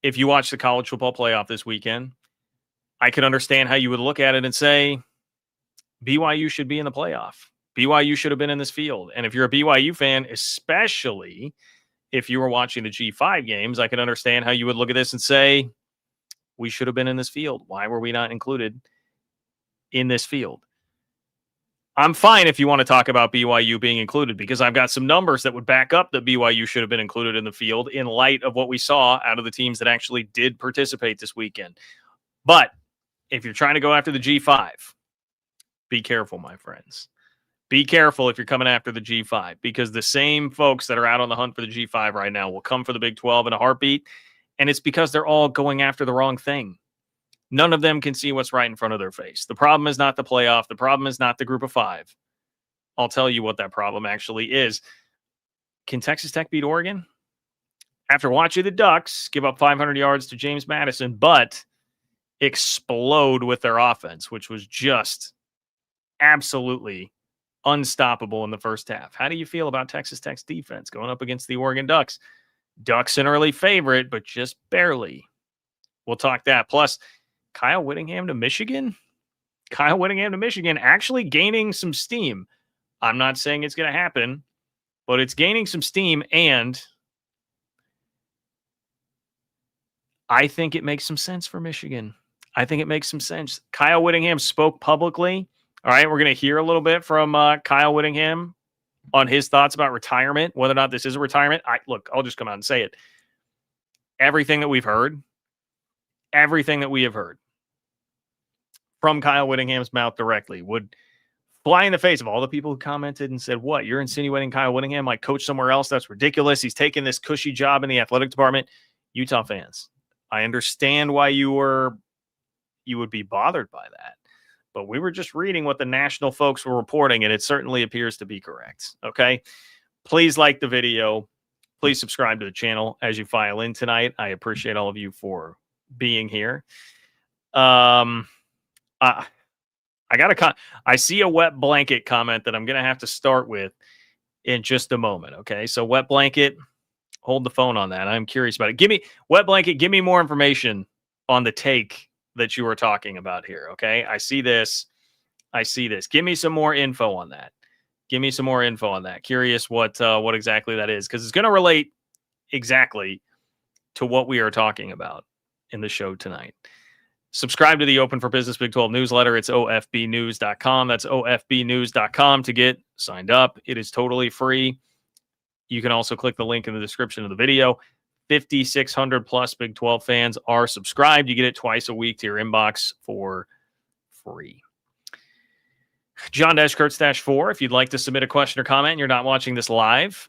if you watch the college football playoff this weekend, I could understand how you would look at it and say BYU should be in the playoff. BYU should have been in this field. And if you're a BYU fan, especially if you were watching the G5 games, I can understand how you would look at this and say, we should have been in this field. Why were we not included in this field? I'm fine if you want to talk about BYU being included, because I've got some numbers that would back up that BYU should have been included in the field in light of what we saw out of the teams that actually did participate this weekend. But if you're trying to go after the G5, be careful, my friends. Be careful if you're coming after the G5, because the same folks that are out on the hunt for the G5 right now will come for the Big 12 in a heartbeat, and it's because they're all going after the wrong thing. None of them can see what's right in front of their face. The problem is not the playoff. The problem is not the group of 5. I'll tell you what that problem actually is. Can Texas Tech beat Oregon? After watching the Ducks give up 500 yards to James Madison, but explode with their offense, which was just absolutely unstoppable in the first half. How do you feel about Texas Tech's defense going up against the Oregon Ducks? Ducks an early favorite, but just barely. We'll talk that. Plus, Kyle Whittingham-to-Michigan? Kyle Whittingham-to-Michigan actually gaining some steam. I'm not saying it's going to happen, but it's gaining some steam, and I think it makes some sense for Michigan. I think it makes some sense. Kyle Whittingham spoke publicly. All right, we're going to hear a little bit from Kyle Whittingham on his thoughts about retirement, whether or not this is a retirement. Look, I'll just come out and say it. Everything that we have heard from Kyle Whittingham's mouth directly would fly in the face of all the people who commented and said, what, you're insinuating Kyle Whittingham might coach somewhere else? That's ridiculous. He's taking this cushy job in the athletic department. Utah fans, I understand why you would be bothered by that. But we were just reading what the national folks were reporting, and it certainly appears to be correct. Okay? Please like the video. Please subscribe to the channel as you file in tonight. I appreciate all of you for being here. I see a wet blanket comment that I'm going to have to start with in just a moment. Okay? So wet blanket, hold the phone on that. I'm curious about it. Wet blanket, give me more information on the take that you were talking about here. Okay. I see this. Give me some more info on that. Curious what exactly that is, because it's going to relate exactly to what we are talking about in the show tonight. Subscribe to the Open for Business Big 12 newsletter. It's ofbnews.com. That's ofbnews.com to get signed up. It is totally free. You can also click the link in the description of the video. 5,600 plus Big 12 fans are subscribed. You get it twice a week to your inbox for free. John-Kurtz-4, if you'd like to submit a question or comment and you're not watching this live,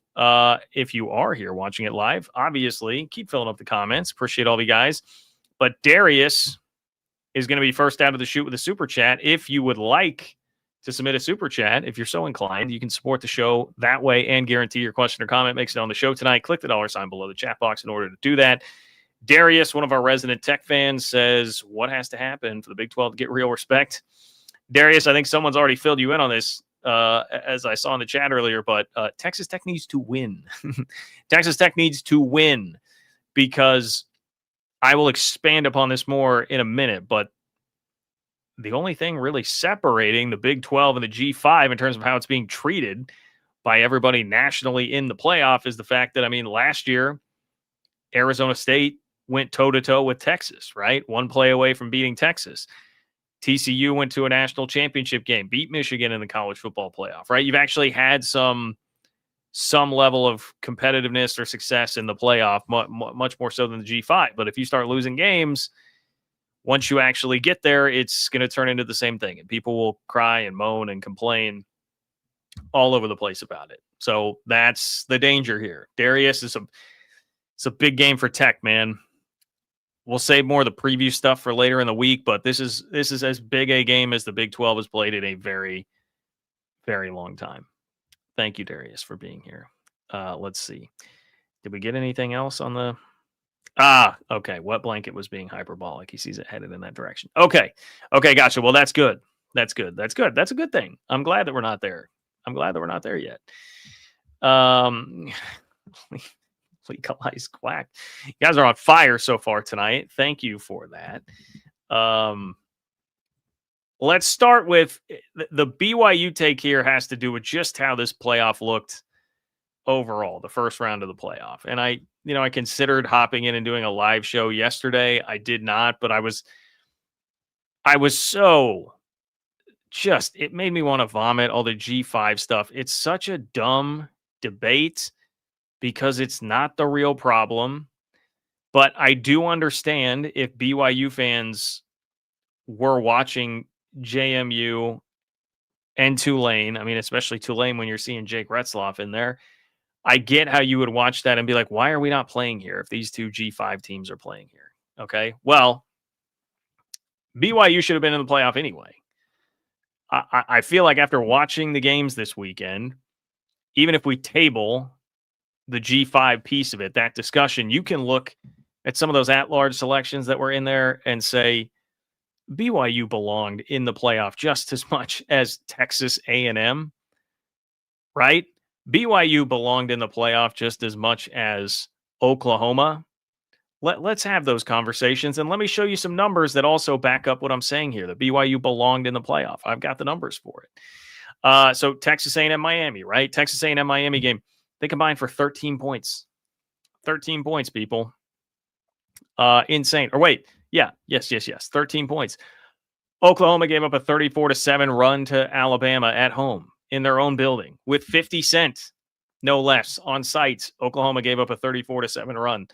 if you are here watching it live, obviously, keep filling up the comments. Appreciate all of you guys. But Darius is going to be first out of the chute with a super chat. If you would like to submit a super chat, if you're so inclined, you can support the show that way and guarantee your question or comment makes it on the show tonight. Click the $ below the chat box in order to do that. Darius, one of our resident Tech fans, says, what has to happen for the Big 12 to get real respect? Darius, I think someone's already filled you in on this, as I saw in the chat earlier, but Texas Tech needs to win. Texas Tech needs to win, because I will expand upon this more in a minute, but the only thing really separating the Big 12 and the G5 in terms of how it's being treated by everybody nationally in the playoff is the fact that, last year, Arizona State went toe-to-toe with Texas, right? One play away from beating Texas. TCU went to a national championship game, beat Michigan in the college football playoff, right? You've actually had some level of competitiveness or success in the playoff, much more so than the G5. But if you start losing games, once you actually get there, it's going to turn into the same thing, and people will cry and moan and complain all over the place about it. So that's the danger here. Darius, it's a big game for Tech, man. We'll save more of the preview stuff for later in the week, but this is as big a game as the Big 12 has played in a very, very long time. Thank you, Darius, for being here. Let's see. Did we get anything else on the... okay. Wet blanket was being hyperbolic. He sees it headed in that direction. Okay, gotcha. Well, that's good. That's a good thing. I'm glad that we're not there. yet. Legalized quack. You guys are on fire so far tonight. Thank you for that. Let's start with the BYU take here has to do with just how this playoff looked overall, the first round of the playoff. And I considered hopping in and doing a live show yesterday. I did not, but I was so just, it made me want to vomit all the G5 stuff. It's such a dumb debate because it's not the real problem. But I do understand if BYU fans were watching JMU and Tulane. I mean, especially Tulane when you're seeing Jake Retzloff in there. I get how you would watch that and be like, why are we not playing here if these two G5 teams are playing here? Okay. Well, BYU should have been in the playoff anyway. I feel like after watching the games this weekend, even if we table the G5 piece of it, that discussion, you can look at some of those at-large selections that were in there and say BYU belonged in the playoff just as much as Texas A&M, right? BYU belonged in the playoff just as much as Oklahoma. Let's have those conversations, and let me show you some numbers that also back up what I'm saying here. The BYU belonged in the playoff. I've got the numbers for it. So Texas A&M Miami, right? Texas A&M Miami game, they combined for 13 points. 13 points, people. Insane. Or wait, yes. 13 points. Oklahoma gave up a 34-7 run to Alabama at home in their own building with 50 Cent, no less, on site. Oklahoma gave up a 34-7 run.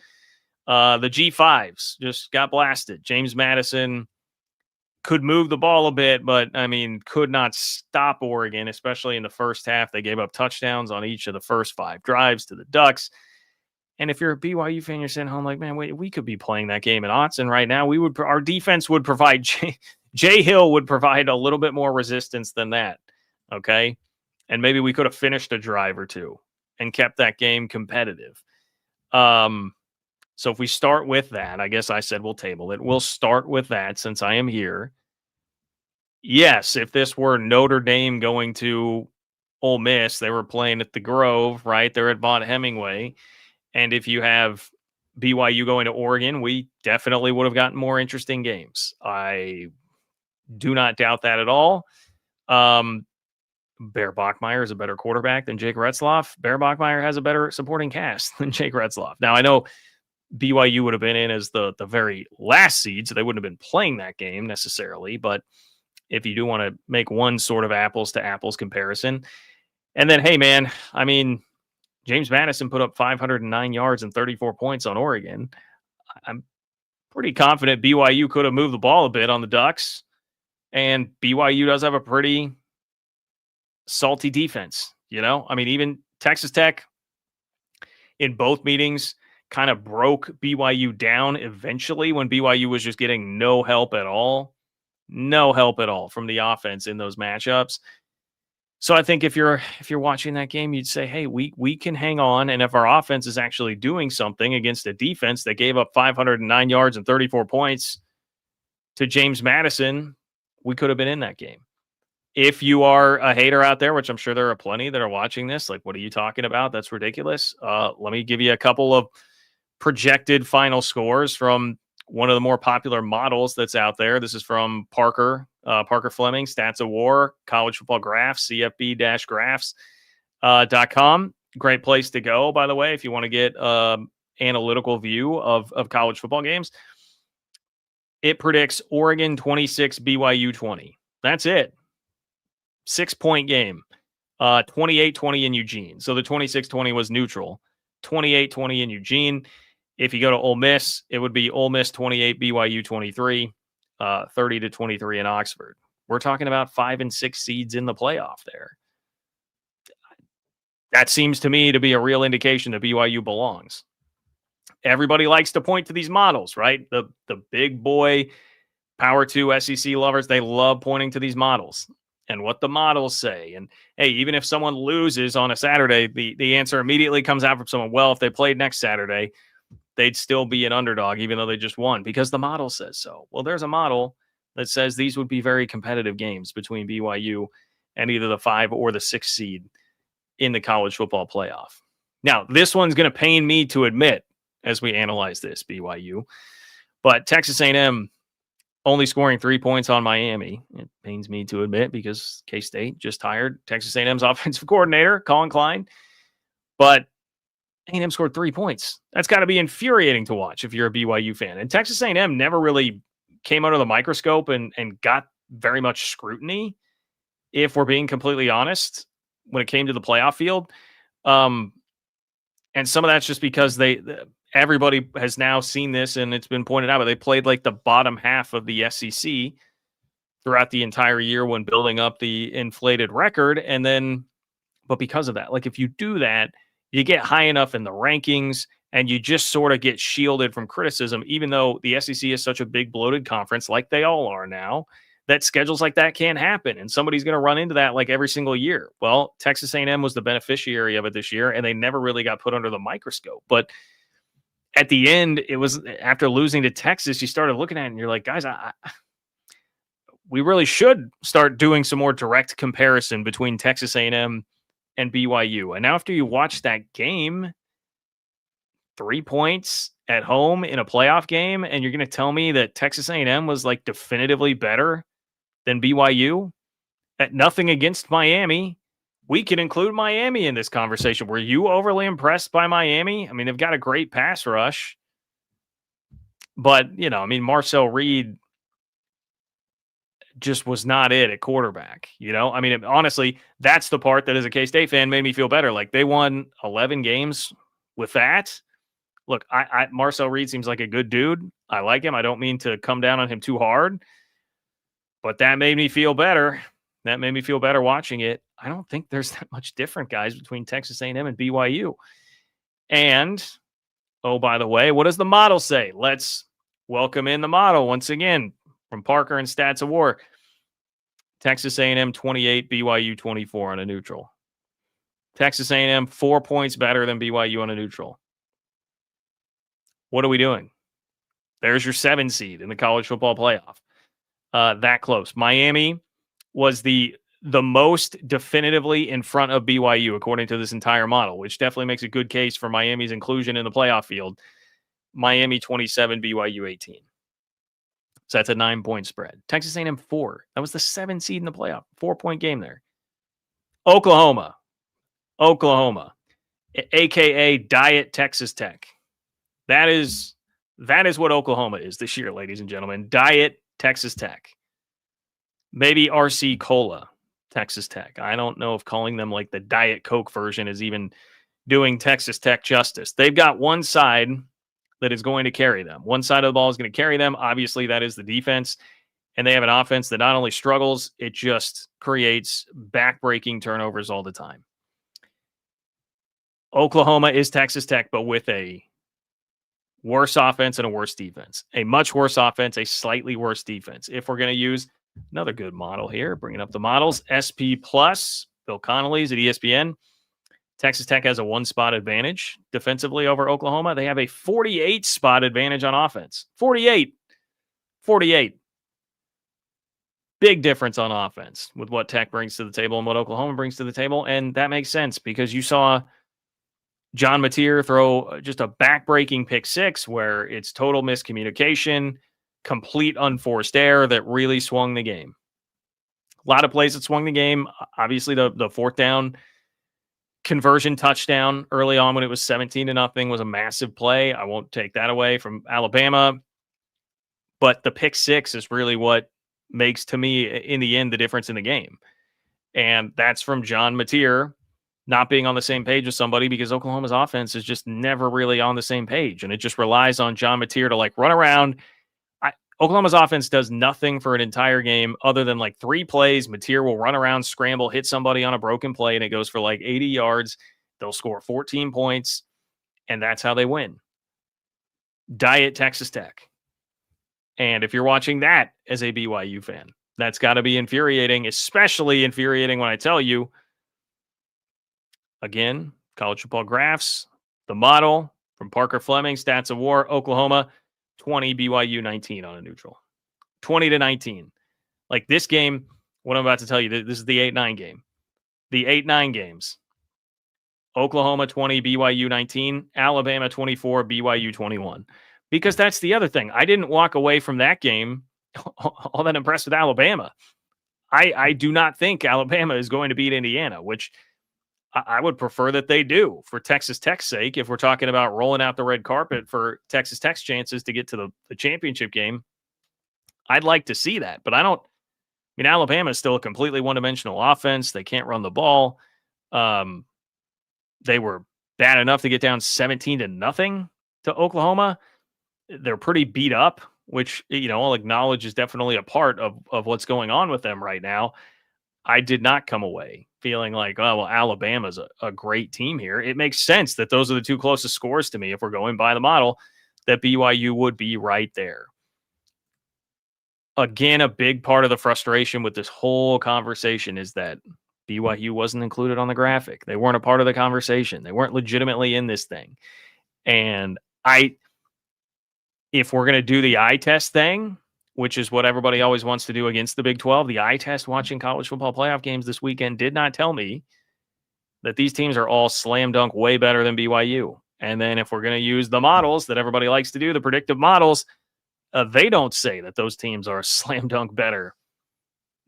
The G5s just got blasted. James Madison could move the ball a bit, but I mean, could not stop Oregon, especially in the first half. They gave up touchdowns on each of the first 5 drives to the Ducks. And if you're a BYU fan, you're sitting home like, man, wait, we could be playing that game in Autzen right now. Our defense would provide Jay Hill would provide a little bit more resistance than that. Okay. And maybe we could have finished a drive or two and kept that game competitive. So if we start with that, I guess I said we'll table it. We'll start with that since I am here. Yes, if this were Notre Dame going to Ole Miss, they were playing at the Grove, right? They're at Vaught Hemingway. And if you have BYU going to Oregon, we definitely would have gotten more interesting games. I do not doubt that at all. Bear Bachmeier is a better quarterback than Jake Retzloff. Bear Bachmeier has a better supporting cast than Jake Retzloff. Now, I know BYU would have been in as the very last seed, so they wouldn't have been playing that game necessarily. But if you do want to make one sort of apples to apples comparison, and then, hey, man, I mean, James Madison put up 509 yards and 34 points on Oregon. I'm pretty confident BYU could have moved the ball a bit on the Ducks, and BYU does have a pretty salty defense. I mean, even Texas Tech in both meetings kind of broke BYU down eventually when BYU was just getting no help at all from the offense in those matchups. So I think if you're watching that game, you'd say, hey, we can hang on. And if our offense is actually doing something against a defense that gave up 509 yards and 34 points to James Madison, we could have been in that game. If you are a hater out there, which I'm sure there are plenty that are watching this, like, what are you talking about? That's ridiculous. Let me give you a couple of projected final scores from one of the more popular models that's out there. This is from Parker Fleming, Stats of War, College Football Graphs, CFB-graphs.com. Great place to go, by the way, if you want to get analytical view of college football games. It predicts Oregon 26, BYU 20. That's it. 6-point game. 28-20 in Eugene. So the 26-20 was neutral. 28-20 in Eugene. If you go to Ole Miss, it would be Ole Miss 28, BYU 23, 30-23 in Oxford. We're talking about 5 and 6 seeds in the playoff there. That seems to me to be a real indication that BYU belongs. Everybody likes to point to these models, right? The big boy Power 2 SEC lovers, they love pointing to these models and what the models say. And hey, even if someone loses on a Saturday, the answer immediately comes out from someone, well, if they played next Saturday, they'd still be an underdog, even though they just won, because the model says so. Well, there's a model that says these would be very competitive games between BYU and either the 5 or the 6 seed in the college football playoff. Now, this one's going to pain me to admit as we analyze this, BYU. But Texas A&M only scoring 3 points on Miami. It pains me to admit because K-State just hired Texas A&M's offensive coordinator, Colin Klein. But A&M scored 3 points. That's got to be infuriating to watch if you're a BYU fan. And Texas A&M never really came under the microscope and got very much scrutiny, if we're being completely honest, when it came to the playoff field. And some of that's just because everybody has now seen this, and it's been pointed out, but they played like the bottom half of the SEC throughout the entire year when building up the inflated record. And then, but because of that, like if you do that, you get high enough in the rankings and you just sort of get shielded from criticism, even though the SEC is such a big bloated conference like they all are now, that schedules like that can't happen. And somebody's going to run into that like every single year. Well, Texas A&M was the beneficiary of it this year, and they never really got put under the microscope. But at the end, it was after losing to Texas, you started looking at it and you're like, guys, we really should start doing some more direct comparison between Texas A&M and BYU. And now after you watch that game, 3 points at home in a playoff game, and you're going to tell me that Texas A&M was like definitively better than BYU? At nothing against Miami. We can include Miami in this conversation. Were you overly impressed by Miami? I mean, they've got a great pass rush. But, Marcel Reed just was not it at quarterback. Honestly, that's the part that as a K-State fan made me feel better. Like they won 11 games with that. Look, Marcel Reed seems like a good dude. I like him. I don't mean to come down on him too hard, but that made me feel better. That made me feel better watching it. I don't think there's that much different, guys, between Texas A&M and BYU. And, oh, by the way, what does the model say? Let's welcome in the model once again from Parker and Stats of War. Texas A&M 28, BYU 24 on a neutral. Texas A&M 4 points better than BYU on a neutral. What are we doing? There's your 7 seed in the college football playoff. That close. Miami was the most definitively in front of BYU, according to this entire model, which definitely makes a good case for Miami's inclusion in the playoff field. Miami 27, BYU 18. So that's a 9-point spread. Texas A&M 4. That was the 7 seed in the playoff. 4-point game there. Oklahoma, a.k.a. Diet Texas Tech. That is what Oklahoma is this year, ladies and gentlemen. Diet Texas Tech. Maybe RC Cola Texas Tech. I don't know if calling them like the Diet Coke version is even doing Texas Tech justice. They've got one side that is going to carry them. One side of the ball is going to carry them. Obviously, that is the defense. And they have an offense that not only struggles, it just creates back-breaking turnovers all the time. Oklahoma is Texas Tech, but with a worse offense and a worse defense. A much worse offense, a slightly worse defense. If we're going to use another good model here, bringing up the models, SP Plus, Bill Connolly's at ESPN. Texas Tech has a 1-spot advantage defensively over Oklahoma. They have a 48-spot advantage on offense. 48. Big difference on offense with what Tech brings to the table and what Oklahoma brings to the table. And that makes sense because you saw John Mateer throw just a back-breaking pick 6 where it's total miscommunication, complete unforced error that really swung the game. A lot of plays that swung the game. Obviously, the 4th down conversion touchdown early on when it was 17-0 was a massive play. I won't take that away from Alabama. But the pick 6 is really what makes, to me, in the end, the difference in the game. And that's from John Mateer not being on the same page with somebody because Oklahoma's offense is just never really on the same page. And it just relies on John Mateer to like run around. Oklahoma's offense does nothing for an entire game other than like 3 plays. Mateer will run around, scramble, hit somebody on a broken play, and it goes for like 80 yards. They'll score 14 points, and that's how they win. Diet Texas Tech. And if you're watching that as a BYU fan, that's got to be infuriating, especially infuriating when I tell you, again, college football graphs, the model from Parker Fleming, Stats of War, Oklahoma, 20, BYU 19 on a neutral. 20-19. Like this game, what I'm about to tell you, this is the 8-9 game. The 8-9 games. Oklahoma 20, BYU 19, Alabama 24, BYU 21. Because that's the other thing. I didn't walk away from that game all that impressed with Alabama. I do not think Alabama is going to beat Indiana, which I would prefer that they do for Texas Tech's sake. If we're talking about rolling out the red carpet for Texas Tech's chances to get to the championship game, I'd like to see that. But I mean, Alabama is still a completely one-dimensional offense. They can't run the ball. They were bad enough to get down 17-0 to Oklahoma. They're pretty beat up, which, I'll acknowledge is definitely a part of what's going on with them right now. I did not come away feeling like, oh, well, Alabama's a great team here. It makes sense that those are the two closest scores to me if we're going by the model, that BYU would be right there. Again, a big part of the frustration with this whole conversation is that BYU wasn't included on the graphic. They weren't a part of the conversation. They weren't legitimately in this thing. And if we're going to do the eye test thing, which is what everybody always wants to do against the Big 12, the eye test watching college football playoff games this weekend did not tell me that these teams are all slam dunk way better than BYU. And then if we're going to use the models that everybody likes to do, the predictive models, they don't say that those teams are slam dunk better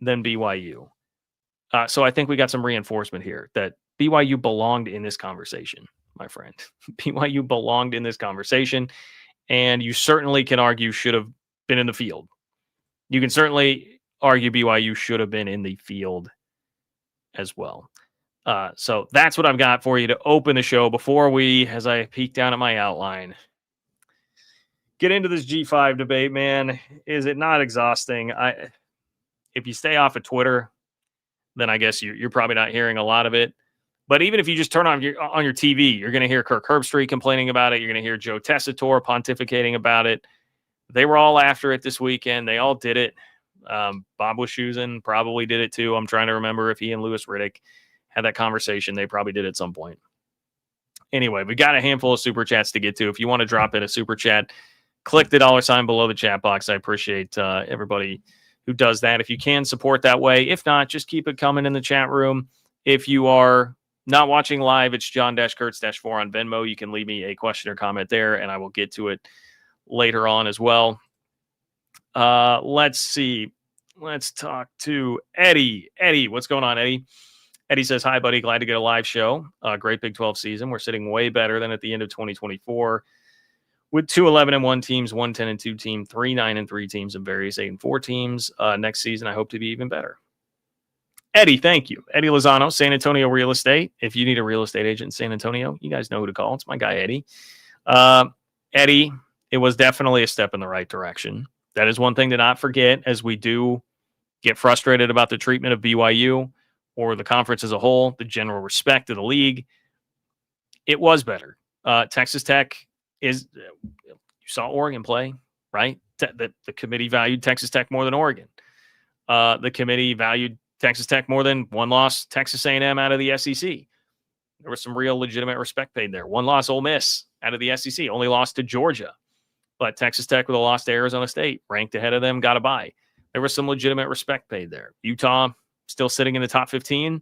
than BYU. So I think we got some reinforcement here that BYU belonged in this conversation, my friend. BYU belonged in this conversation, and you certainly can argue should have been in the field. You can certainly argue BYU should have been in the field as well. So that's what I've got for you to open the show before we, as I peek down at my outline, get into this G5 debate, man. Is it not exhausting? If you stay off of Twitter, then I guess you're probably not hearing a lot of it. But even if you just turn on your TV, you're going to hear Kirk Herbstreit complaining about it. You're going to hear Joe Tessitore pontificating about it. They were all after it this weekend. They all did it. Bob Wischusen probably did it too. I'm trying to remember if he and Louis Riddick had that conversation. They probably did at some point. Anyway, we got a handful of super chats to get to. If you want to drop in a super chat, click the $ below the chat box. I appreciate everybody who does that. If you can support that way. If not, just keep it coming in the chat room. If you are not watching live, it's John-Kurtz-4 on Venmo. You can leave me a question or comment there, and I will get to it later on as well. Let's see. Let's talk to Eddie. Eddie, what's going on, Eddie? Eddie says, hi, buddy. Glad to get a live show. Great Big 12 season. We're sitting way better than at the end of 2024 with 2 11-1 teams, 1 10-2 team, 3 9-3 teams, and various 8-4 teams. Next season, I hope to be even better. Eddie, thank you. Eddie Lozano, San Antonio Real Estate. If you need a real estate agent in San Antonio, you guys know who to call. It's my guy, Eddie. Eddie, it was definitely a step in the right direction. That is one thing to not forget as we do get frustrated about the treatment of BYU or the conference as a whole, the general respect of the league. It was better. Texas Tech is, you saw Oregon play, right? The committee valued Texas Tech more than Oregon. The committee valued Texas Tech more than one loss Texas A&M out of the SEC. There was some real legitimate respect paid there. One loss Ole Miss out of the SEC, only lost to Georgia. But Texas Tech with a loss to Arizona State, ranked ahead of them, got a bye. There was some legitimate respect paid there. Utah still sitting in the top 15.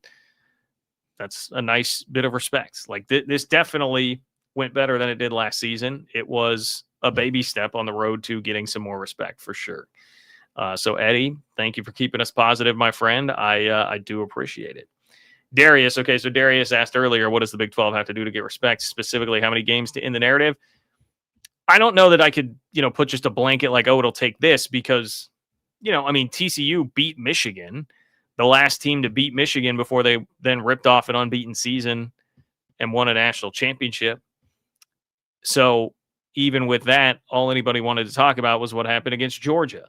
That's a nice bit of respect. Like this definitely went better than it did last season. It was a baby step on the road to getting some more respect for sure. So Eddie, thank you for keeping us positive, my friend. I do appreciate it. Darius. Okay. So Darius asked earlier, what does the Big 12 have to do to get respect? Specifically, how many games to end the narrative? I don't know that I could, put just a blanket like, oh, it'll take this because, TCU beat Michigan, the last team to beat Michigan before they then ripped off an unbeaten season and won a national championship. So even with that, all anybody wanted to talk about was what happened against Georgia.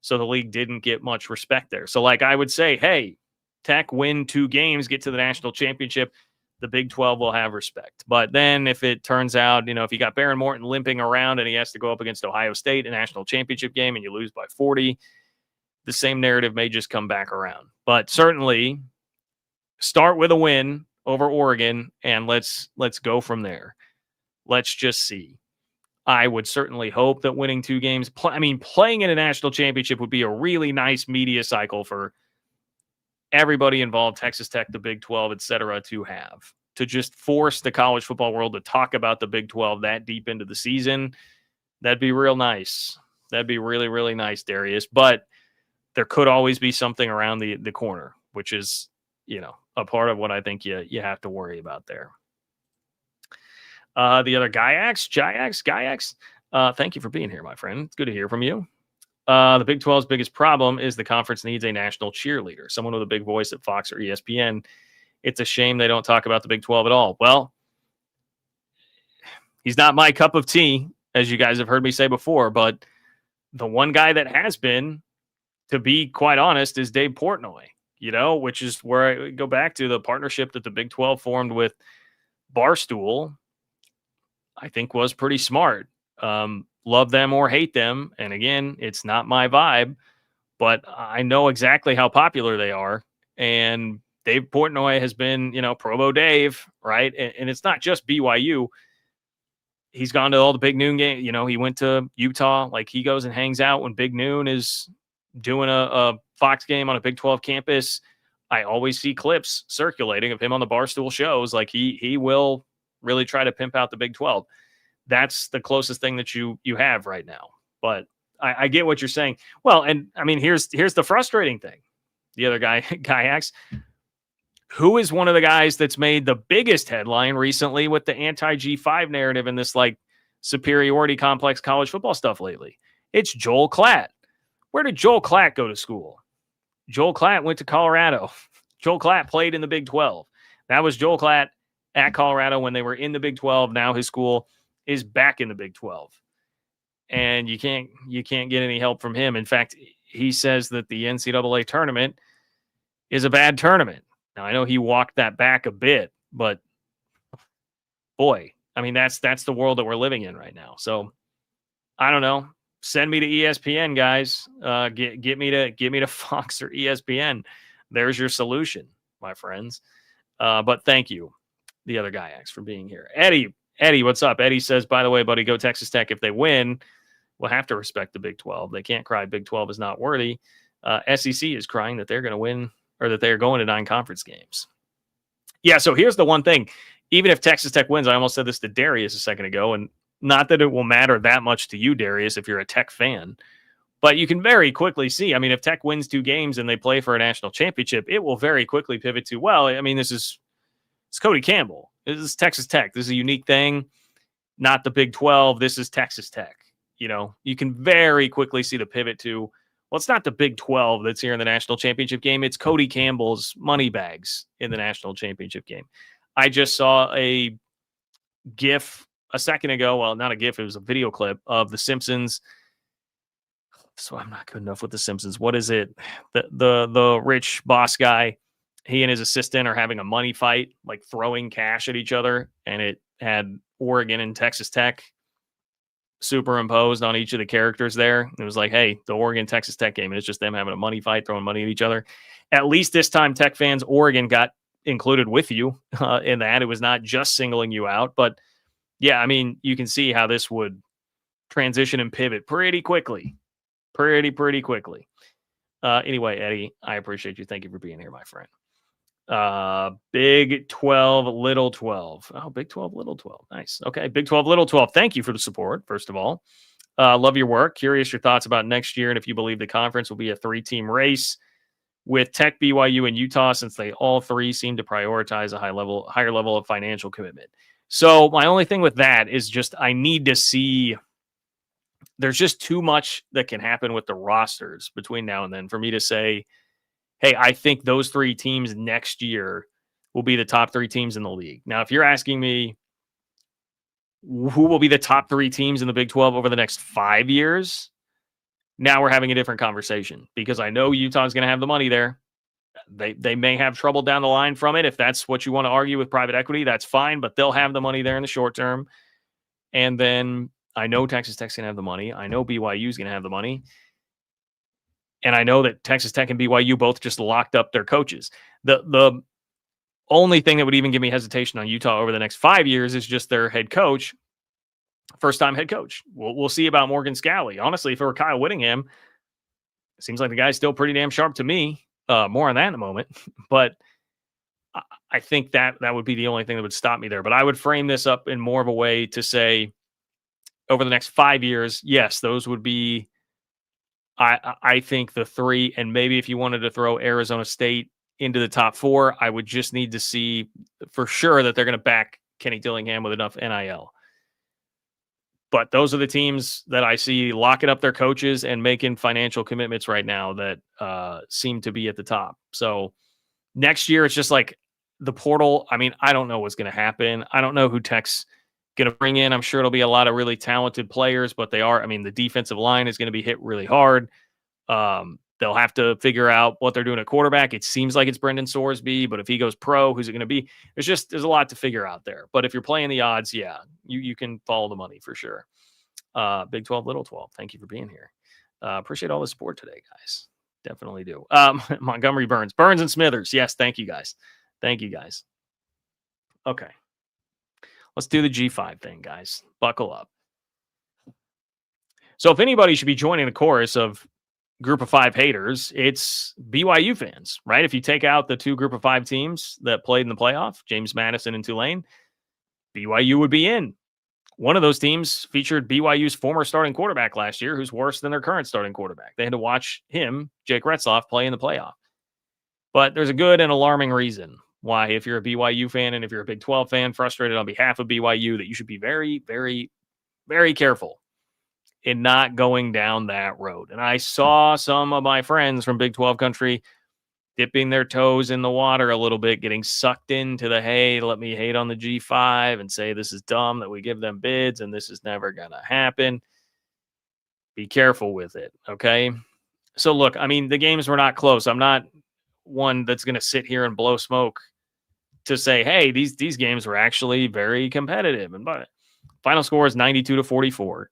So the league didn't get much respect there. So like I would say, hey, Tech win 2 games, get to the national championship. The Big 12 will have respect. But then if it turns out, if you got Baron Morton limping around and he has to go up against Ohio State in a national championship game and you lose by 40, the same narrative may just come back around. But certainly start with a win over Oregon and let's go from there. Let's just see. I would certainly hope that winning 2 games, playing in a national championship would be a really nice media cycle for everybody involved, Texas Tech, the Big 12, et cetera, to have. to just force the college football world to talk about the Big 12 that deep into the season, that'd be real nice. That'd be really, really nice, Darius. But there could always be something around the corner, which is, a part of what I think you have to worry about there. The other Gaiax, thank you for being here, my friend. It's good to hear from you. The Big 12's biggest problem is the conference needs a national cheerleader, someone with a big voice at Fox or ESPN. It's a shame they don't talk about the Big 12 at all. Well, he's not my cup of tea, as you guys have heard me say before, but the one guy that has been, to be quite honest, is Dave Portnoy, which is where I go back to the partnership that the Big 12 formed with Barstool. I think was pretty smart. Love them or hate them. And again, it's not my vibe, but I know exactly how popular they are. And Dave Portnoy has been, Provo Dave, right? And it's not just BYU. He's gone to all the Big Noon games. He went to Utah. Like, he goes and hangs out when Big Noon is doing a Fox game on a Big 12 campus. I always see clips circulating of him on the Barstool shows. Like, he will really try to pimp out the Big 12. That's the closest thing that you have right now. But I get what you're saying. Well, and I mean, here's the frustrating thing. The other guy, Kayaks, who is one of the guys that's made the biggest headline recently with the anti-G5 narrative and this like superiority complex college football stuff lately? It's Joel Klatt. Where did Joel Klatt go to school? Joel Klatt went to Colorado. Joel Klatt played in the Big 12. That was Joel Klatt at Colorado when they were in the Big 12. Now his school is back in the Big 12. And you can't get any help from him. In fact, he says that the NCAA tournament is a bad tournament. Now, I know he walked that back a bit, but boy, I mean, that's the world that we're living in right now. So I don't know. Send me to ESPN, guys. Get me to Fox or ESPN. There's your solution, my friends. But thank you, the other guy, X, for being here. Eddie, what's up? Eddie says, by the way, buddy, go Texas Tech. If they win, we'll have to respect the Big 12. They can't cry Big 12 is not worthy. SEC is crying that they're going to win, or that they're going to 9 conference games. Yeah, so here's the one thing. Even if Texas Tech wins, I almost said this to Darius a second ago, and not that it will matter that much to you, Darius, if you're a Tech fan, but you can very quickly see, I mean, if Tech wins 2 games and they play for a national championship, it will very quickly pivot to, well, I mean, it's Cody Campbell. This is Texas Tech. This is a unique thing, not the Big 12. This is Texas Tech. You can very quickly see the pivot to, well, it's not the Big 12 that's here in the national championship game. It's Cody Campbell's money bags in the national championship game. I just saw a GIF a second ago. Well, not a GIF. It was a video clip of The Simpsons. So I'm not good enough with The Simpsons. What is it? The rich boss guy, he and his assistant are having a money fight, like throwing cash at each other. And it had Oregon and Texas Tech superimposed on each of the characters there. It was like, hey, the Oregon-Texas Tech game, and it's just them having a money fight, throwing money at each other. At least this time, Tech fans, Oregon got included with you in that. It was not just singling you out. But, yeah, I mean, you can see how this would transition and pivot pretty quickly. Pretty quickly. Anyway, Eddie, I appreciate you. Thank you for being here, my friend. Big 12, little 12. Oh, Big 12, little 12. Nice. Okay. Big 12, little 12. Thank you for the support, first of all. Love your work. Curious your thoughts about next year and if you believe the conference will be a 3-team race with Tech, BYU, and Utah, since they all 3 seem to prioritize a higher level of financial commitment. So my only thing with that is just I need to see. There's just too much that can happen with the rosters between now and then for me to say, hey, I think those 3 teams next year will be the top 3 teams in the league. Now, if you're asking me who will be the top 3 teams in the Big 12 over the next 5 years, now we're having a different conversation because I know Utah's going to have the money there. They may have trouble down the line from it. If that's what you want to argue with private equity, that's fine, but they'll have the money there in the short term. And then I know Texas Tech's going to have the money. I know BYU's going to have the money. And I know that Texas Tech and BYU both just locked up their coaches. The only thing that would even give me hesitation on Utah over the next 5 years is just their head coach, first-time head coach. We'll see about Morgan Scalley. Honestly, if it were Kyle Whittingham, it seems like the guy's still pretty damn sharp to me. More on that in a moment. But I think that would be the only thing that would stop me there. But I would frame this up in more of a way to say, over the next 5 years, yes, those would be, I think, the three. And maybe if you wanted to throw Arizona State into the top four, I would just need to see for sure that they're going to back Kenny Dillingham with enough NIL. But those are the teams that I see locking up their coaches and making financial commitments right now that seem to be at the top. So next year, it's just like the portal. I mean, I don't know what's going to happen. I don't know who Tech's going to bring in. I'm sure it'll be a lot of really talented players, but the defensive line is going to be hit really hard. They'll have to figure out what they're doing at quarterback. It seems like it's Brendan Sorsby, but if he goes pro, who's it going to be? There's a lot to figure out there. But if you're playing the odds, yeah, you can follow the money for sure. Big 12, little 12. Thank you for being here. Appreciate all the support today, guys. Definitely do. Montgomery Burns and Smithers. Yes. Thank you guys. Okay. Let's do the G5 thing, guys. Buckle up. So if anybody should be joining the chorus of group of five haters, it's BYU fans, right? If you take out the two group of five teams that played in the playoff, James Madison and Tulane, BYU would be in. One of those teams featured BYU's former starting quarterback last year, who's worse than their current starting quarterback. They had to watch him, Jake Retzloff, play in the playoff. But there's a good and alarming reason why, if you're a BYU fan and if you're a Big 12 fan, frustrated on behalf of BYU, that you should be very, very, very careful in not going down that road. And I saw some of my friends from Big 12 country dipping their toes in the water a little bit, getting sucked into the, hey, let me hate on the G5 and say this is dumb that we give them bids and this is never going to happen. Be careful with it, okay? So, look, I mean, the games were not close. I'm not one that's going to sit here and blow smoke to say, hey, these games were actually very competitive. And but final score is 92-44.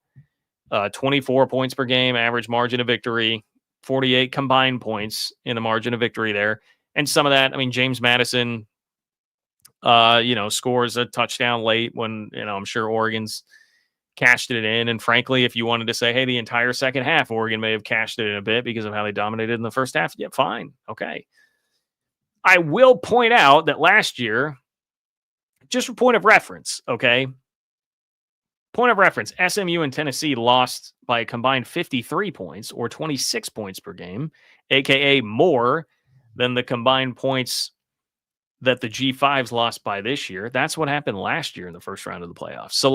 24 points per game, average margin of victory, 48 combined points in the margin of victory there. And some of that, I mean, James Madison, scores a touchdown late when, I'm sure Oregon's cashed it in. And frankly, if you wanted to say, hey, the entire second half, Oregon may have cashed it in a bit because of how they dominated in the first half. Yeah, fine. Okay. I will point out that last year, just for point of reference, okay, point of reference, SMU and Tennessee lost by a combined 53 points or 26 points per game, aka more than the combined points that the G5s lost by this year. That's what happened last year in the first round of the playoffs. So,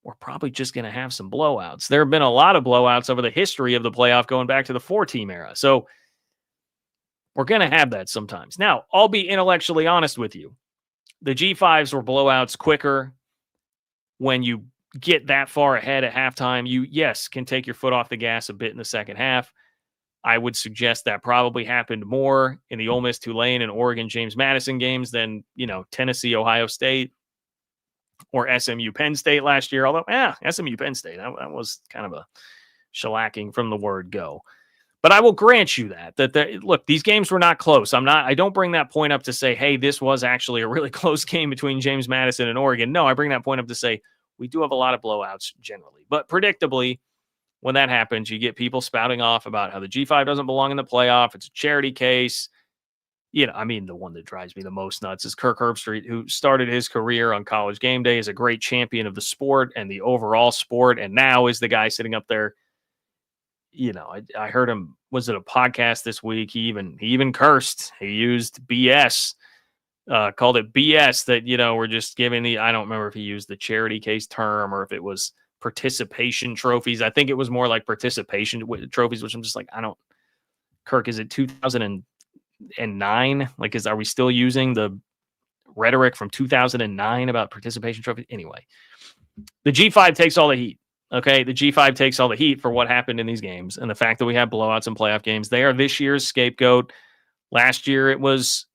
we're probably just going to have some blowouts. There have been a lot of blowouts over the history of the playoff going back to the 4-team era. So, we're going to have that sometimes. Now, I'll be intellectually honest with you. The G5s were blowouts quicker. When you get that far ahead at halftime, you, yes, can take your foot off the gas a bit in the second half. I would suggest that probably happened more in the Ole Miss, Tulane, and Oregon James Madison games than, Tennessee, Ohio State, or SMU Penn State last year. Although, SMU Penn State, that was kind of a shellacking from the word go. But I will grant you look, these games were not close. I don't bring that point up to say, hey, this was actually a really close game between James Madison and Oregon. No, I bring that point up to say we do have a lot of blowouts generally. But predictably, when that happens, you get people spouting off about how the G5 doesn't belong in the playoff. It's a charity case. The one that drives me the most nuts is Kirk Herbstreit, who started his career on College Game Day as a great champion of the sport and the overall sport, and now is the guy sitting up there. I heard him, was it a podcast this week? He even cursed. He used BS, called it BS that, we're just giving I don't remember if he used the charity case term or if it was participation trophies. I think it was more like participation trophies, which I'm just like, Kirk, is it 2009? Are we still using the rhetoric from 2009 about participation trophies? Anyway, the G5 takes all the heat. Okay, the G5 takes all the heat for what happened in these games and the fact that we have blowouts in playoff games. They are this year's scapegoat. Last year it was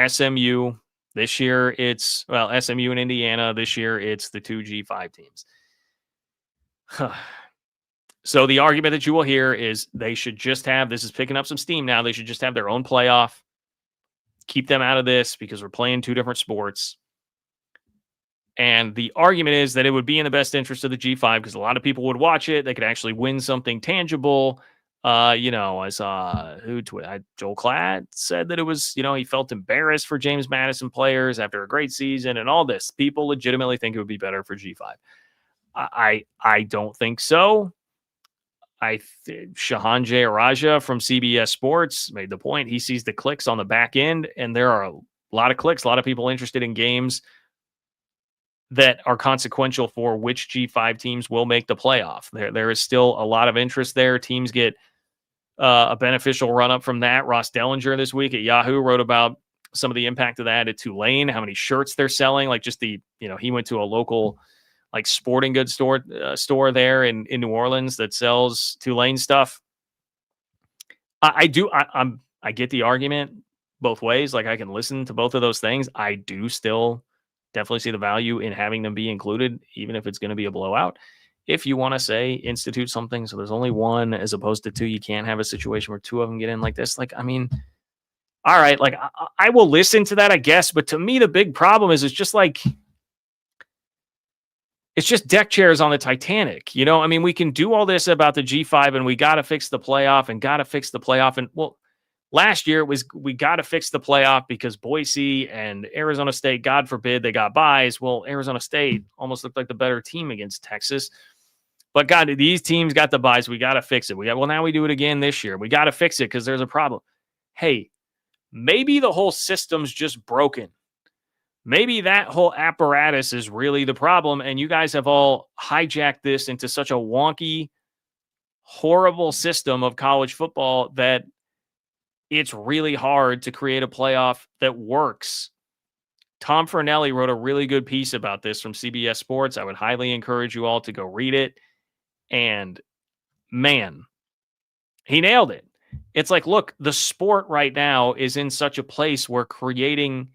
SMU. This year it's, SMU and Indiana. This year it's the two G5 teams. So the argument that you will hear is they should just have, this is picking up some steam now, they should just have their own playoff. Keep them out of this because we're playing two different sports. And the argument is that it would be in the best interest of the G5 because a lot of people would watch it. They could actually win something tangible. I saw Joel Klatt said that it was, he felt embarrassed for James Madison players after a great season and all this. People legitimately think it would be better for G5. I don't think so. Shahan Jayaraja from CBS Sports made the point. He sees the clicks on the back end, and there are a lot of clicks, a lot of people interested in games that are consequential for which G5 teams will make the playoff. There is still a lot of interest there. Teams get a beneficial run up from that. Ross Dellinger this week at Yahoo wrote about some of the impact of that at Tulane, how many shirts they're selling. Like just he went to a local like sporting goods store there in New Orleans that sells Tulane stuff. I get the argument both ways. Like I can listen to both of those things. I do still definitely see the value in having them be included, even if it's going to be a blowout. If you want to say institute something, so there's only one as opposed to two, you can't have a situation where two of them get in like this. Like, I mean, all right, like I will listen to that, I guess. But to me, the big problem is it's just deck chairs on the Titanic. I mean, we can do all this about the G5 and we got to fix the playoff And well, last year it was we got to fix the playoff because Boise and Arizona State, God forbid, they got byes. Well, Arizona State almost looked like the better team against Texas. But God, these teams got the byes. We got to fix it. Now we do it again this year. We got to fix it because there's a problem. Hey, maybe the whole system's just broken. Maybe that whole apparatus is really the problem, and you guys have all hijacked this into such a wonky, horrible system of college football that it's really hard to create a playoff that works. Tom Fornelli wrote a really good piece about this from CBS Sports. I would highly encourage you all to go read it. And man, he nailed it. It's like, look, the sport right now is in such a place where creating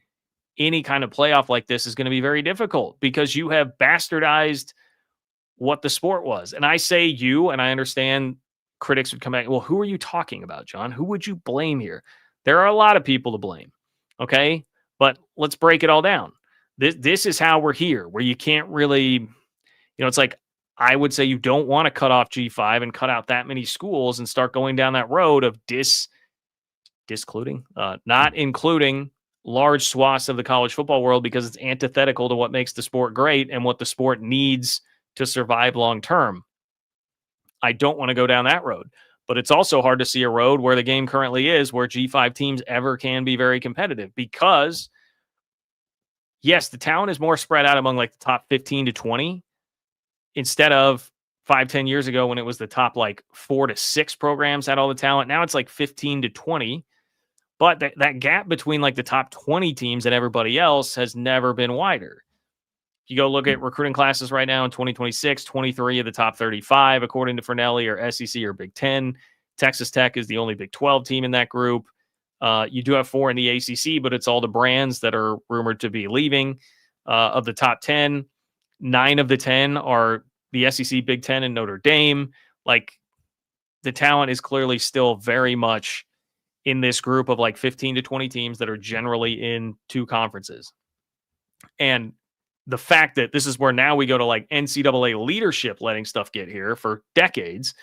any kind of playoff like this is going to be very difficult because you have bastardized what the sport was. And I say you, and I understand critics would come back. Well, who are you talking about, John? Who would you blame here? There are a lot of people to blame. Okay. But let's break it all down. This is how we're here, where you can't really, it's like, I would say you don't want to cut off G5 and cut out that many schools and start going down that road of not including large swaths of the college football world because it's antithetical to what makes the sport great and what the sport needs to survive long term. I don't want to go down that road, but it's also hard to see a road where the game currently is where G5 teams ever can be very competitive because yes, the talent is more spread out among like the top 15 to 20 instead of 5-10 years ago when it was the top like 4 to 6 programs had all the talent. Now it's like 15 to 20. But that gap between like the top 20 teams and everybody else has never been wider. If you go look at recruiting classes right now in 2026, 23 of the top 35, according to Fornelli, are SEC or Big 10. Texas Tech is the only Big 12 team in that group. You do have 4 in the ACC, but it's all the brands that are rumored to be leaving. Of the top 10, 9 of the 10 are the SEC, Big 10, and Notre Dame. Like the talent is clearly still very much in this group of like 15 to 20 teams that are generally in 2 conferences. And the fact that this is where now we go to like NCAA leadership letting stuff get here for decades,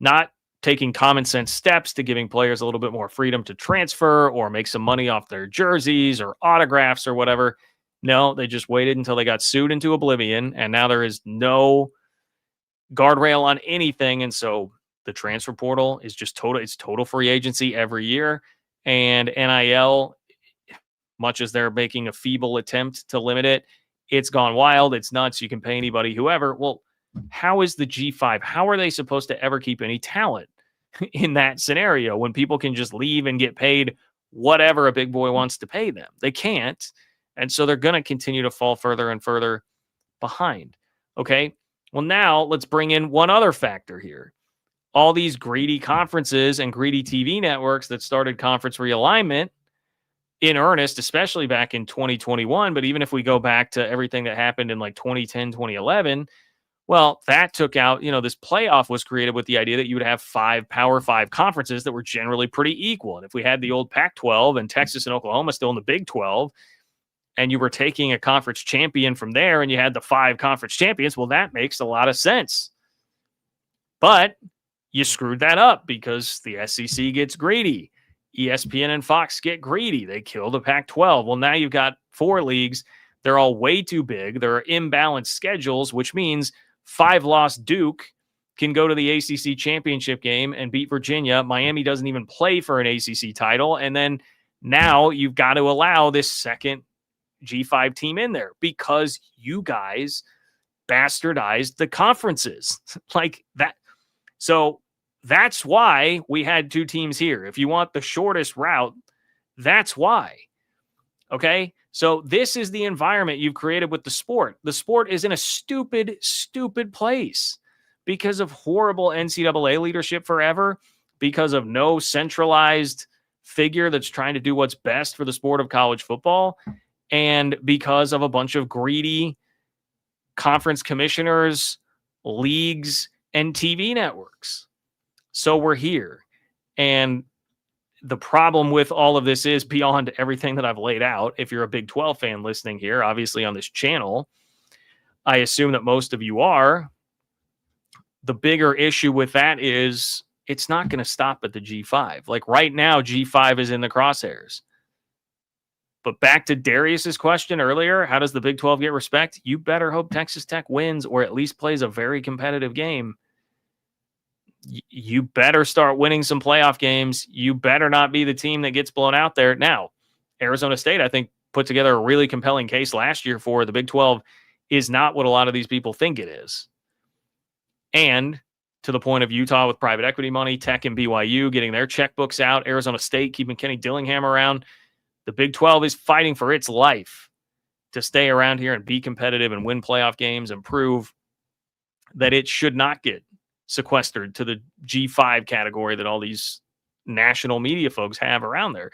not taking common sense steps to giving players a little bit more freedom to transfer or make some money off their jerseys or autographs or whatever. No, they just waited until they got sued into oblivion, and now there is no guardrail on anything. And so the transfer portal is just total free agency every year. And NIL, much as they're making a feeble attempt to limit it, it's gone wild. It's nuts. You can pay anybody, whoever. Well, how is the G5? How are they supposed to ever keep any talent in that scenario when people can just leave and get paid whatever a big boy wants to pay them? They can't. And so they're going to continue to fall further and further behind. Okay. Well, now let's bring in one other factor here. All these greedy conferences and greedy TV networks that started conference realignment in earnest, especially back in 2021. But even if we go back to everything that happened in like 2010, 2011, well, that took out, this playoff was created with the idea that you would have 5 Power 5 conferences that were generally pretty equal. And if we had the old Pac-12 and Texas and Oklahoma still in the Big 12, and you were taking a conference champion from there and you had the 5 conference champions, well, that makes a lot of sense. But you screwed that up because the SEC gets greedy. ESPN and Fox get greedy. They kill the Pac-12. Well, now you've got 4 leagues. They're all way too big. There are imbalanced schedules, which means 5-loss Duke can go to the ACC championship game and beat Virginia. Miami doesn't even play for an ACC title. And then now you've got to allow this second G5 team in there because you guys bastardized the conferences like that. So that's why we had 2 teams here. If you want the shortest route, that's why. Okay? So this is the environment you've created with the sport. The sport is in a stupid, stupid place because of horrible NCAA leadership forever, because of no centralized figure that's trying to do what's best for the sport of college football, and because of a bunch of greedy conference commissioners, leagues, and TV networks. So we're here. And the problem with all of this is, beyond everything that I've laid out, if you're a Big 12 fan listening here, obviously on this channel, I assume that most of you are. The bigger issue with that is it's not going to stop at the G5. Like right now, G5 is in the crosshairs. But back to Darius's question earlier, how does the Big 12 get respect? You better hope Texas Tech wins or at least plays a very competitive game. You better start winning some playoff games. You better not be the team that gets blown out there. Now, Arizona State, I think, put together a really compelling case last year for the Big 12 is not what a lot of these people think it is. And to the point of Utah with private equity money, Tech and BYU getting their checkbooks out, Arizona State keeping Kenny Dillingham around, the Big 12 is fighting for its life to stay around here and be competitive and win playoff games and prove that it should not get sequestered to the G5 category that all these national media folks have around there.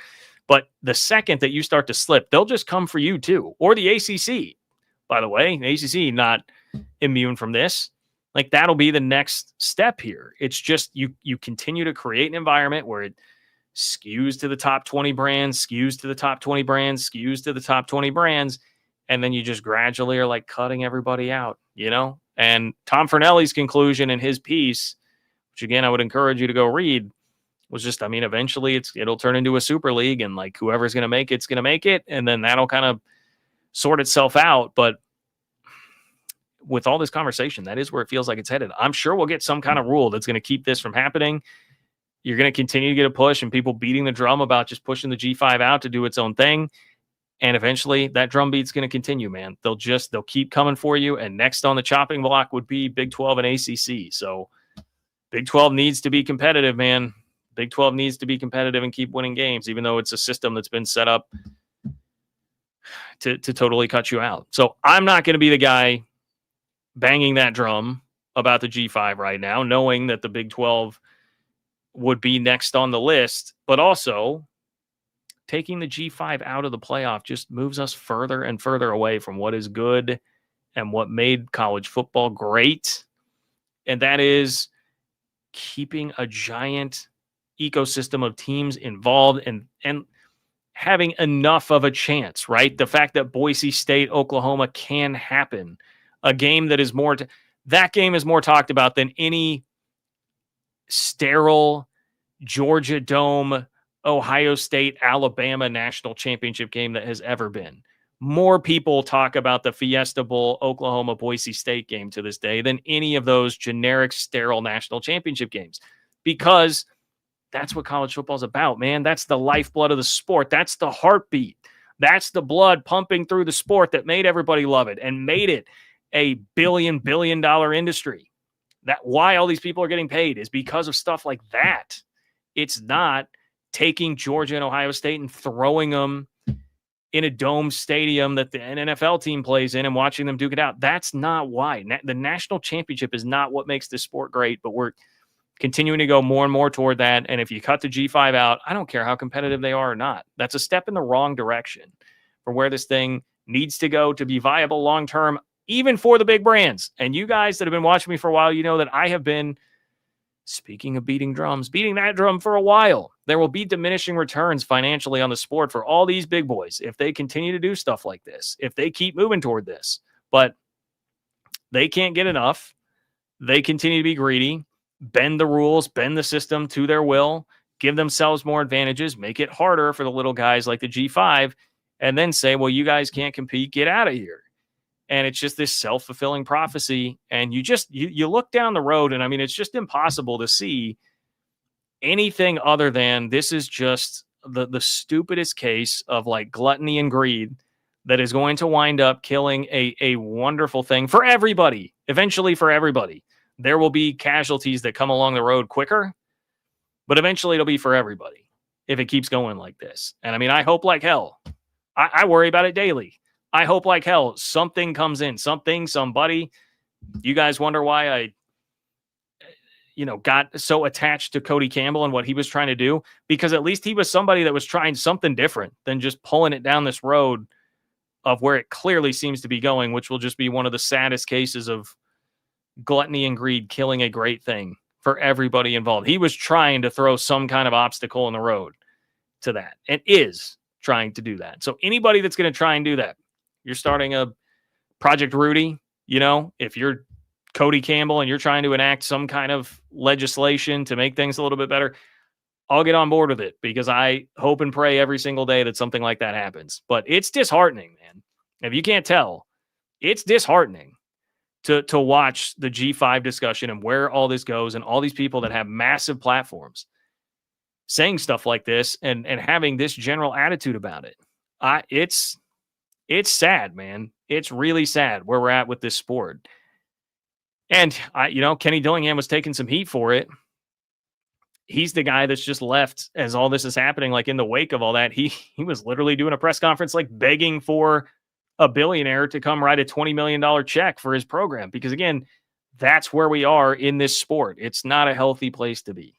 But the second that you start to slip, they'll just come for you too. Or the ACC, by the way. The ACC not immune from this. Like that'll be the next step here. It's just you continue to create an environment where it skews to the top 20 brands, skews to the top 20 brands, skews to the top 20 brands, and then you just gradually are like cutting everybody out, you know? And Tom Fernelli's conclusion in his piece, which again I would encourage you to go read, was just, I mean, eventually it'll turn into a super league, and like whoever's going to make it's going to make it, and then that'll kind of sort itself out. But with all this conversation, that is where it feels like it's headed. I'm sure we'll get some kind of rule that's going to keep this from happening. You're going to continue to get a push and people beating the drum about just pushing the G5 out to do its own thing. And eventually that drum beat's going to continue, man. They'll keep coming for you. And next on the chopping block would be Big 12 and ACC. So Big 12 needs to be competitive, man. Big 12 needs to be competitive and keep winning games, even though it's a system that's been set up to totally cut you out. So I'm not going to be the guy banging that drum about the G5 right now, knowing that the Big 12 would be next on the list, but also taking the G5 out of the playoff just moves us further and further away from what is good and what made college football great. And that is keeping a giant ecosystem of teams involved and having enough of a chance, right? The fact that Boise State, Oklahoma can happen, a game that is that game is more talked about than any sterile Georgia Dome, Ohio State, Alabama national championship game that has ever been. More people talk about the Fiesta Bowl, Oklahoma, Boise State game to this day than any of those generic, sterile national championship games, because that's what college football is about, man. That's the lifeblood of the sport. That's the heartbeat. That's the blood pumping through the sport that made everybody love it and made it a billion-dollar industry. That why all these people are getting paid is because of stuff like that. It's not taking Georgia and Ohio State and throwing them in a dome stadium that an NFL team plays in and watching them duke it out. That's not why. The national championship is not what makes this sport great, but we're continuing to go more and more toward that. And if you cut the G5 out, I don't care how competitive they are or not. That's a step in the wrong direction for where this thing needs to go to be viable long-term, even for the big brands. And you guys that have been watching me for a while, you know that I have been, speaking of beating drums, beating that drum for a while. There will be diminishing returns financially on the sport for all these big boys if they continue to do stuff like this, if they keep moving toward this. But they can't get enough. They continue to be greedy. bend the rules, bend the system to their will, give themselves more advantages, make it harder for the little guys like the G5, and then say, well, you guys can't compete, get out of here. And it's just this self-fulfilling prophecy. And you look down the road, and I mean, it's just impossible to see anything other than this is just the stupidest case of like gluttony and greed that is going to wind up killing a wonderful thing for everybody. Eventually, for everybody, there will be casualties that come along the road quicker, but eventually it'll be for everybody if it keeps going like this. And I mean, I hope like hell. I worry about it daily. I hope like hell something comes in, somebody. You guys wonder why I got so attached to Cody Campbell and what he was trying to do, because at least he was somebody that was trying something different than just pulling it down this road of where it clearly seems to be going, which will just be one of the saddest cases of gluttony and greed killing a great thing for everybody involved. He was trying to throw some kind of obstacle in the road to that, and is trying to do that. So anybody that's going to try and do that, you're starting a Project Rudy, if you're Cody Campbell and you're trying to enact some kind of legislation to make things a little bit better, I'll get on board with it, because I hope and pray every single day that something like that happens. But it's disheartening, man. If you can't tell, it's disheartening to watch the G5 discussion and where all this goes, and all these people that have massive platforms saying stuff like this and having this general attitude about it. It's sad, man. It's really sad where we're at with this sport. And Kenny Dillingham was taking some heat for it. He's the guy that's just left as all this is happening. Like in the wake of all that, he was literally doing a press conference, like begging for a billionaire to come write a $20 million check for his program. Because again, that's where we are in this sport. It's not a healthy place to be.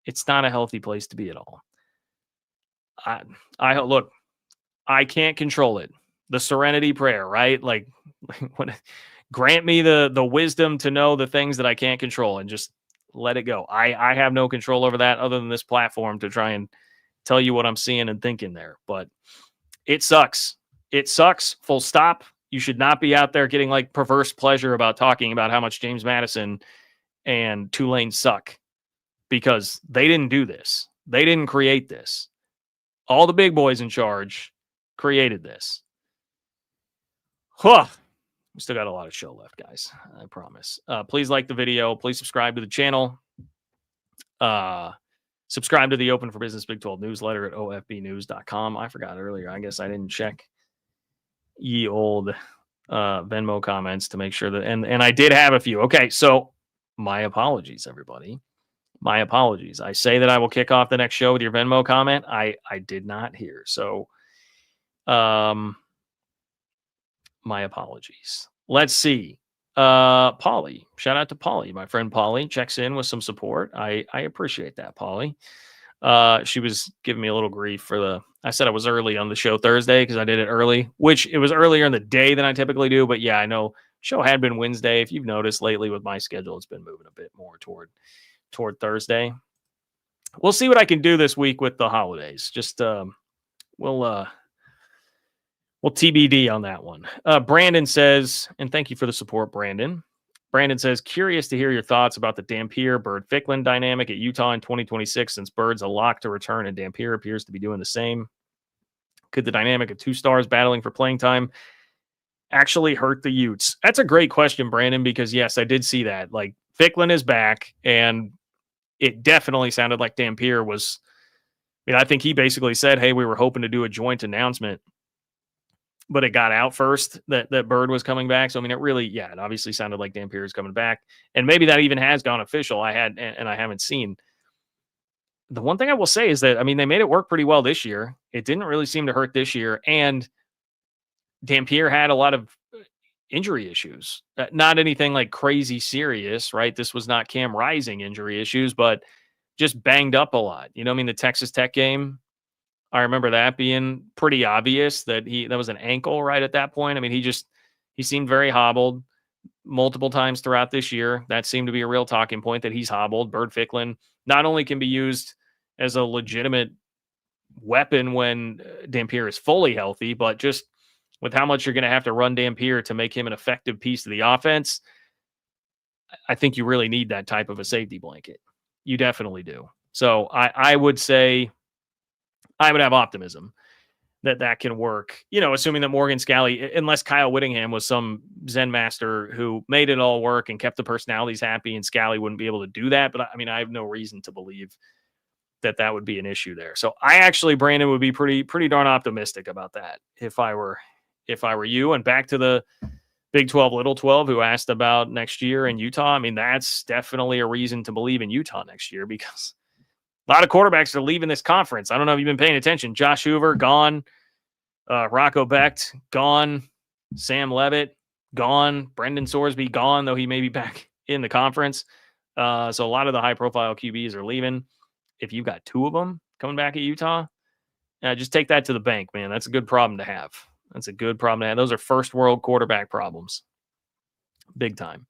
It's not a healthy place to be at all. Look, I can't control it. The serenity prayer, right? Like, grant me the wisdom to know the things that I can't control and just let it go. I have no control over that other than this platform to try and tell you what I'm seeing and thinking there. But it sucks. It sucks, full stop. You should not be out there getting like perverse pleasure about talking about how much James Madison and Tulane suck, because they didn't do this. They didn't create this. All the big boys in charge created this. Huh. We still got a lot of show left, guys. I promise. Please like the video. Please subscribe to the channel. Subscribe to the Open for Business Big 12 newsletter at ofbnews.com. I forgot earlier. I guess I didn't check ye old Venmo comments to make sure that, and I did have a few. Okay, so my apologies, everybody. My apologies. I say that I will kick off the next show with your Venmo comment. I did not hear. So, my apologies. Let's see. Polly, shout out to Polly. My friend Polly checks in with some support. I appreciate that, Polly. She was giving me a little grief for I said I was early on the show Thursday because I did it early, which it was earlier in the day than I typically do. But yeah, I know show had been Wednesday. If you've noticed lately with my schedule, it's been moving a bit more toward Thursday. We'll see what I can do this week with the holidays. Just we'll TBD on that one. Brandon says, and thank you for the support, Brandon. Brandon says, curious to hear your thoughts about the Dampier Bird Ficklin dynamic at Utah in 2026, since Bird's a lock to return and Dampier appears to be doing the same. Could the dynamic of two stars battling for playing time actually hurt the Utes? That's a great question, Brandon, because yes, I did see that. Like, Ficklin is back, and it definitely sounded like Dampier was. I mean, I think he basically said, hey, we were hoping to do a joint announcement, but it got out first that Bird was coming back. So, I mean, it obviously sounded like Dampier is coming back. And maybe that even has gone official. I haven't seen. The one thing I will say is that, I mean, they made it work pretty well this year. It didn't really seem to hurt this year. And Dampier had a lot of injury issues. Not anything like crazy serious, right? This was not Cam Rising injury issues, but just banged up a lot. I mean, the Texas Tech game, I remember that being pretty obvious that was an ankle right at that point. I mean, he seemed very hobbled multiple times throughout this year. That seemed to be a real talking point, that he's hobbled. Bird Ficklin not only can be used as a legitimate weapon when Dampier is fully healthy, but just with how much you're going to have to run Dampier to make him an effective piece of the offense, I think you really need that type of a safety blanket. You definitely do. So I would say I would have optimism that can work, assuming that Morgan Scally, unless Kyle Whittingham was some Zen master who made it all work and kept the personalities happy, and Scally wouldn't be able to do that. But I have no reason to believe that would be an issue there. So I actually, Brandon, would be pretty darn optimistic about that if I were you. And back to the Big 12, Little 12, who asked about next year in Utah. That's definitely a reason to believe in Utah next year, because a lot of quarterbacks are leaving this conference. I don't know if you've been paying attention. Josh Hoover, gone. Rocco Becht, gone. Sam Levitt, gone. Brendan Sorsby, gone, though he may be back in the conference. So a lot of the high-profile QBs are leaving. If you've got two of them coming back at Utah, just take that to the bank, man. That's a good problem to have. Those are first-world quarterback problems. Big time.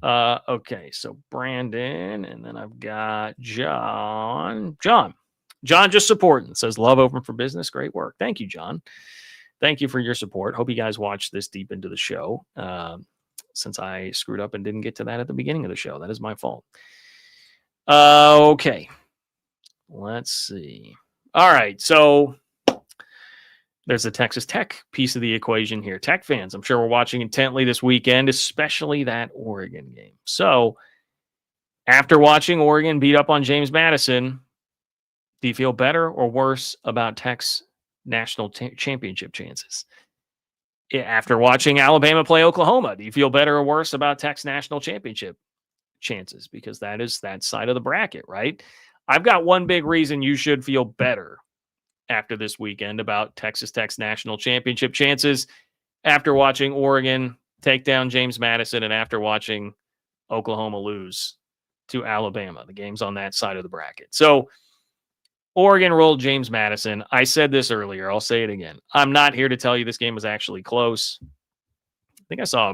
Okay, so Brandon, and then I've got John. John just supporting. Says, love Open for Business. Great work. Thank you, John. Thank you for your support. Hope you guys watched this deep into the show, since I screwed up and didn't get to that at the beginning of the show. That is my fault. Okay. Let's see. All right, so there's the Texas Tech piece of the equation here. Tech fans, I'm sure we're watching intently this weekend, especially that Oregon game. So after watching Oregon beat up on James Madison, do you feel better or worse about Tech's national championship chances? After watching Alabama play Oklahoma, do you feel better or worse about Tech's national championship chances? Because that is that side of the bracket, right? I've got one big reason you should feel better after this weekend about Texas Tech's national championship chances, after watching Oregon take down James Madison and after watching Oklahoma lose to Alabama. The game's on that side of the bracket. So Oregon rolled James Madison. I said this earlier. I'll say it again. I'm not here to tell you this game was actually close. I think I saw,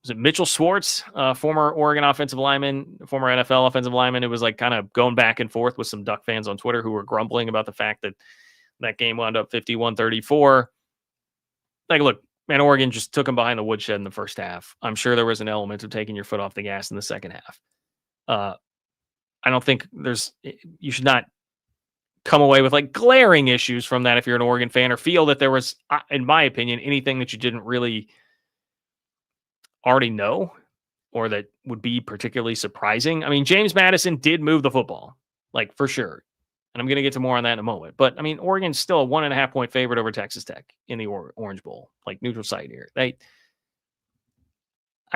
was it Mitchell Schwartz, former Oregon offensive lineman, former NFL offensive lineman? It was like kind of going back and forth with some Duck fans on Twitter who were grumbling about the fact that that game wound up 51-34. Like, look, man, Oregon just took them behind the woodshed in the first half. I'm sure there was an element of taking your foot off the gas in the second half. I don't think you should not come away with like glaring issues from that if you're an Oregon fan, or feel that there was, in my opinion, anything that you didn't really already know or that would be particularly surprising. James Madison did move the football, like, for sure. And I'm going to get to more on that in a moment. But Oregon's still a 1.5 point favorite over Texas Tech in the Orange Bowl, like neutral site here. I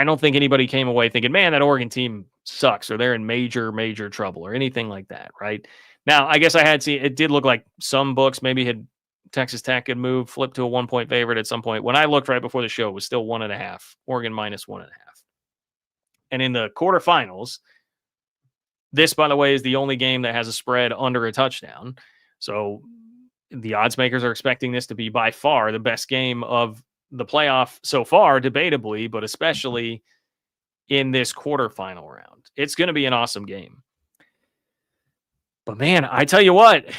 don't think anybody came away thinking, man, that Oregon team sucks or they're in major, major trouble or anything like that, right? Now, I guess it did look like some books maybe had Texas Tech had flipped to a 1 point favorite at some point. When I looked right before the show, it was still 1.5, Oregon -1.5. And in the quarterfinals, this, by the way, is the only game that has a spread under a touchdown. So the odds makers are expecting this to be by far the best game of the playoff so far, debatably, but especially in this quarterfinal round. It's going to be an awesome game. But man, I tell you what, if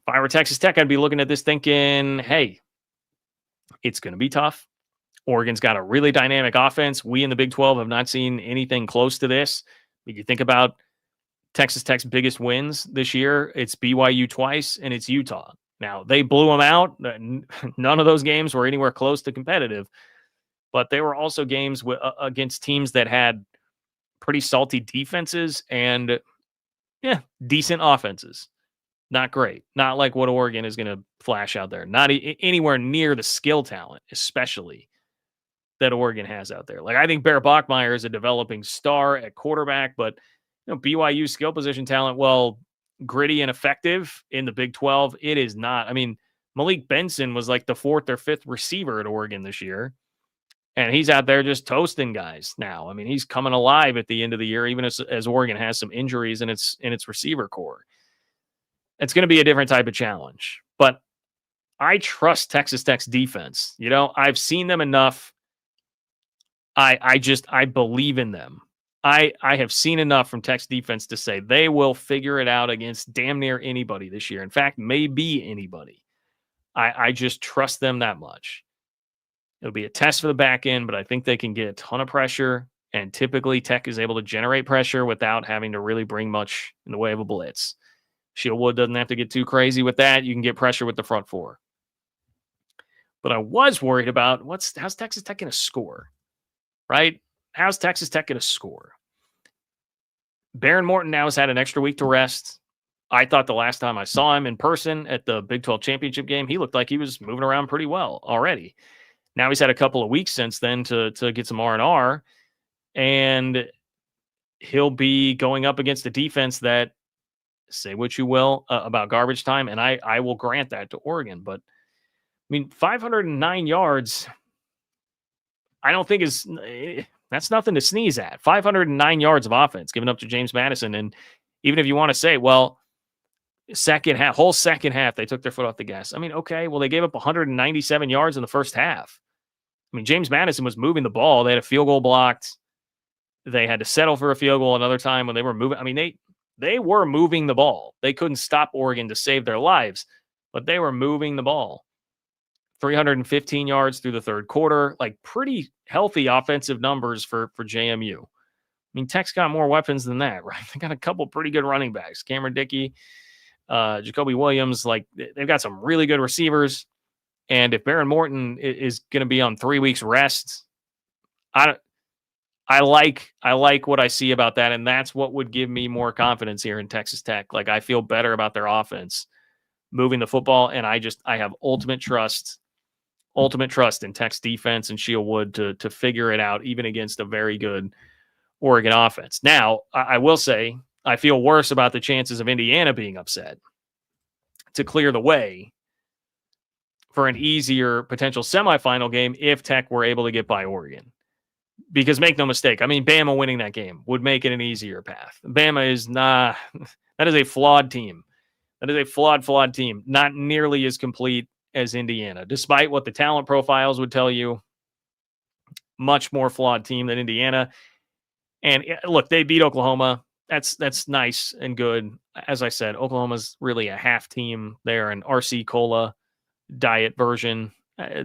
I were Texas Tech, I'd be looking at this thinking, hey, it's going to be tough. Oregon's got a really dynamic offense. We in the Big 12 have not seen anything close to this. You think about Texas Tech's biggest wins this year, it's BYU twice and it's Utah. Now, they blew them out. None of those games were anywhere close to competitive, but they were also games against teams that had pretty salty defenses and, decent offenses. Not great. Not like what Oregon is going to flash out there. Not anywhere near the skill talent, especially, that Oregon has out there. Like, I think Bear Bachmeier is a developing star at quarterback, but BYU skill position talent, well, gritty and effective in the Big 12, it is not. Malik Benson was like the 4th or 5th receiver at Oregon this year, and he's out there just toasting guys now. He's coming alive at the end of the year, even as Oregon has some injuries in its receiver core. It's going to be a different type of challenge, but I trust Texas Tech's defense. I've seen them enough. I believe in them. I have seen enough from Tech's defense to say they will figure it out against damn near anybody this year. In fact, maybe anybody. I just trust them that much. It'll be a test for the back end, but I think they can get a ton of pressure And typically Tech is able to generate pressure without having to really bring much in the way of a blitz. Shieldwood doesn't have to get too crazy with that. You can get pressure with the front four. But I was worried about how's Texas Tech going to score, right? How's Texas Tech going to score? Baron Morton now has had an extra week to rest. I thought the last time I saw him in person at the Big 12 championship game, he looked like he was moving around pretty well already. Now he's had a couple of weeks since then to get some R&R, and he'll be going up against a defense that, say what you will about garbage time, and I will grant that to Oregon. But, I mean, 509 yards, I don't think that's nothing to sneeze at. 509 yards of offense given up to James Madison. And even if you want to say, well, whole second half, they took their foot off the gas. I mean, okay, well, they gave up 197 yards in the first half. I mean, James Madison was moving the ball. They had a field goal blocked. They had to settle for a field goal another time when they were moving. I mean, they were moving the ball. They couldn't stop Oregon to save their lives, but they were moving the ball. 315 yards through the third quarter, like pretty healthy offensive numbers for JMU. I mean, Tech's got more weapons than that, right? They got a couple pretty good running backs. Cameron Dickey, Jacoby Williams, like they've got some really good receivers. And if Baron Morton is going to be on 3 weeks rest, I like what I see about that. And that's what would give me more confidence here in Texas Tech. Like I feel better about their offense moving the football. And I have ultimate trust in Tech's defense and Shieldwood to figure it out, even against a very good Oregon offense. Now, I will say, I feel worse about the chances of Indiana being upset to clear the way for an easier potential semifinal game if Tech were able to get by Oregon. Because make no mistake, I mean, Bama winning that game would make it an easier path. Bama is that is a flawed team. That is a flawed team. Not nearly as complete as Indiana, despite what the talent profiles would tell you. Much more flawed team than Indiana. And look, they beat Oklahoma. That's nice and good. As I said, Oklahoma's really a half team. They're an RC Cola diet version.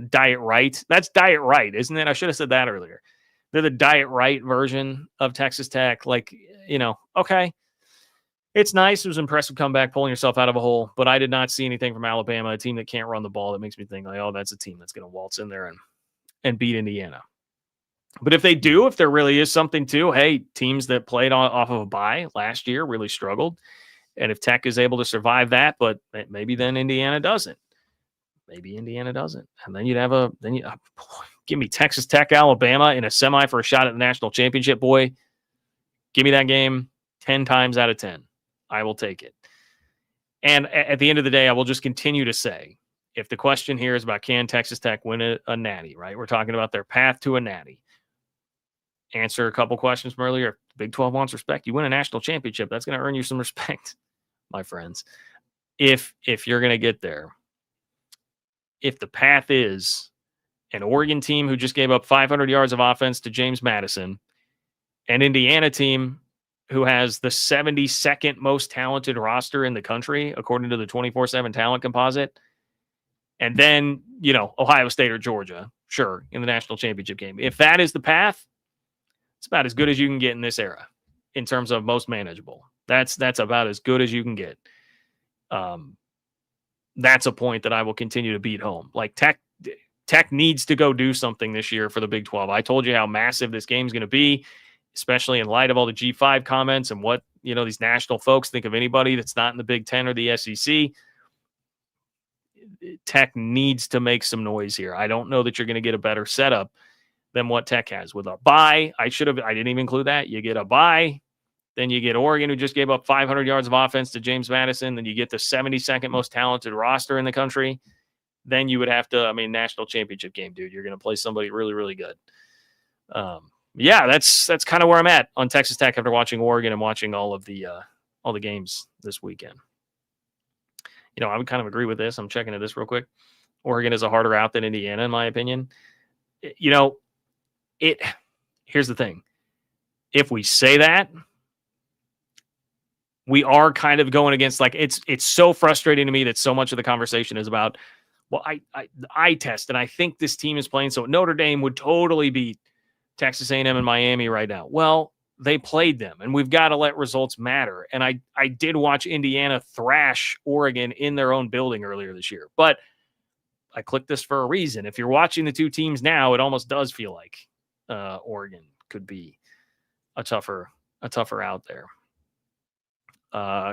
Diet right. That's diet right, isn't it? I should have said that earlier. They're the diet right version of Texas Tech. Like, okay. It's nice. It was an impressive comeback, pulling yourself out of a hole. But I did not see anything from Alabama, a team that can't run the ball. That makes me think, like, oh, that's a team that's going to waltz in there and beat Indiana. But if they do, if there really is something to, hey, teams that played off of a bye last year really struggled. And if Tech is able to survive that, but maybe then Indiana doesn't. Maybe Indiana doesn't. And then give me Texas Tech, Alabama in a semi for a shot at the national championship, boy. Give me that game 10 times out of 10. I will take it. And at the end of the day, I will just continue to say, if the question here is about can Texas Tech win a Natty, right? We're talking about their path to a Natty. Answer a couple questions from earlier. If the Big 12 wants respect, you win a national championship. That's going to earn you some respect, my friends. If you're going to get there. If the path is an Oregon team who just gave up 500 yards of offense to James Madison, an Indiana team who has the 72nd most talented roster in the country, according to the 24/7 talent composite, and then, Ohio State or Georgia, sure, in the national championship game. If that is the path, it's about as good as you can get in this era in terms of most manageable. That's about as good as you can get. That's a point that I will continue to beat home. Like Tech needs to go do something this year for the Big 12. I told you how massive this game is going to be, especially in light of all the G5 comments and what, these national folks think of anybody that's not in the Big 10 or the SEC. Tech needs to make some noise here. I don't know that you're going to get a better setup than what Tech has with a bye. I didn't even include that. You get a bye. Then you get Oregon, who just gave up 500 yards of offense to James Madison. Then you get the 72nd most talented roster in the country. Then you would have to, national championship game, dude. You're going to play somebody really, really good. That's kind of where I'm at on Texas Tech after watching Oregon and watching all the games this weekend. I would kind of agree with this. I'm checking into this real quick. Oregon is a harder out than Indiana, in my opinion. Here's the thing. If we say that, we are kind of going against, like, it's so frustrating to me that so much of the conversation is about, well, I test, and I think this team is playing, so Notre Dame would totally beat Texas A&M and Miami right now. Well, they played them, and we've got to let results matter. And I did watch Indiana thrash Oregon in their own building earlier this year. But I clicked this for a reason. If you're watching the two teams now, it almost does feel like Oregon could be a tougher out there.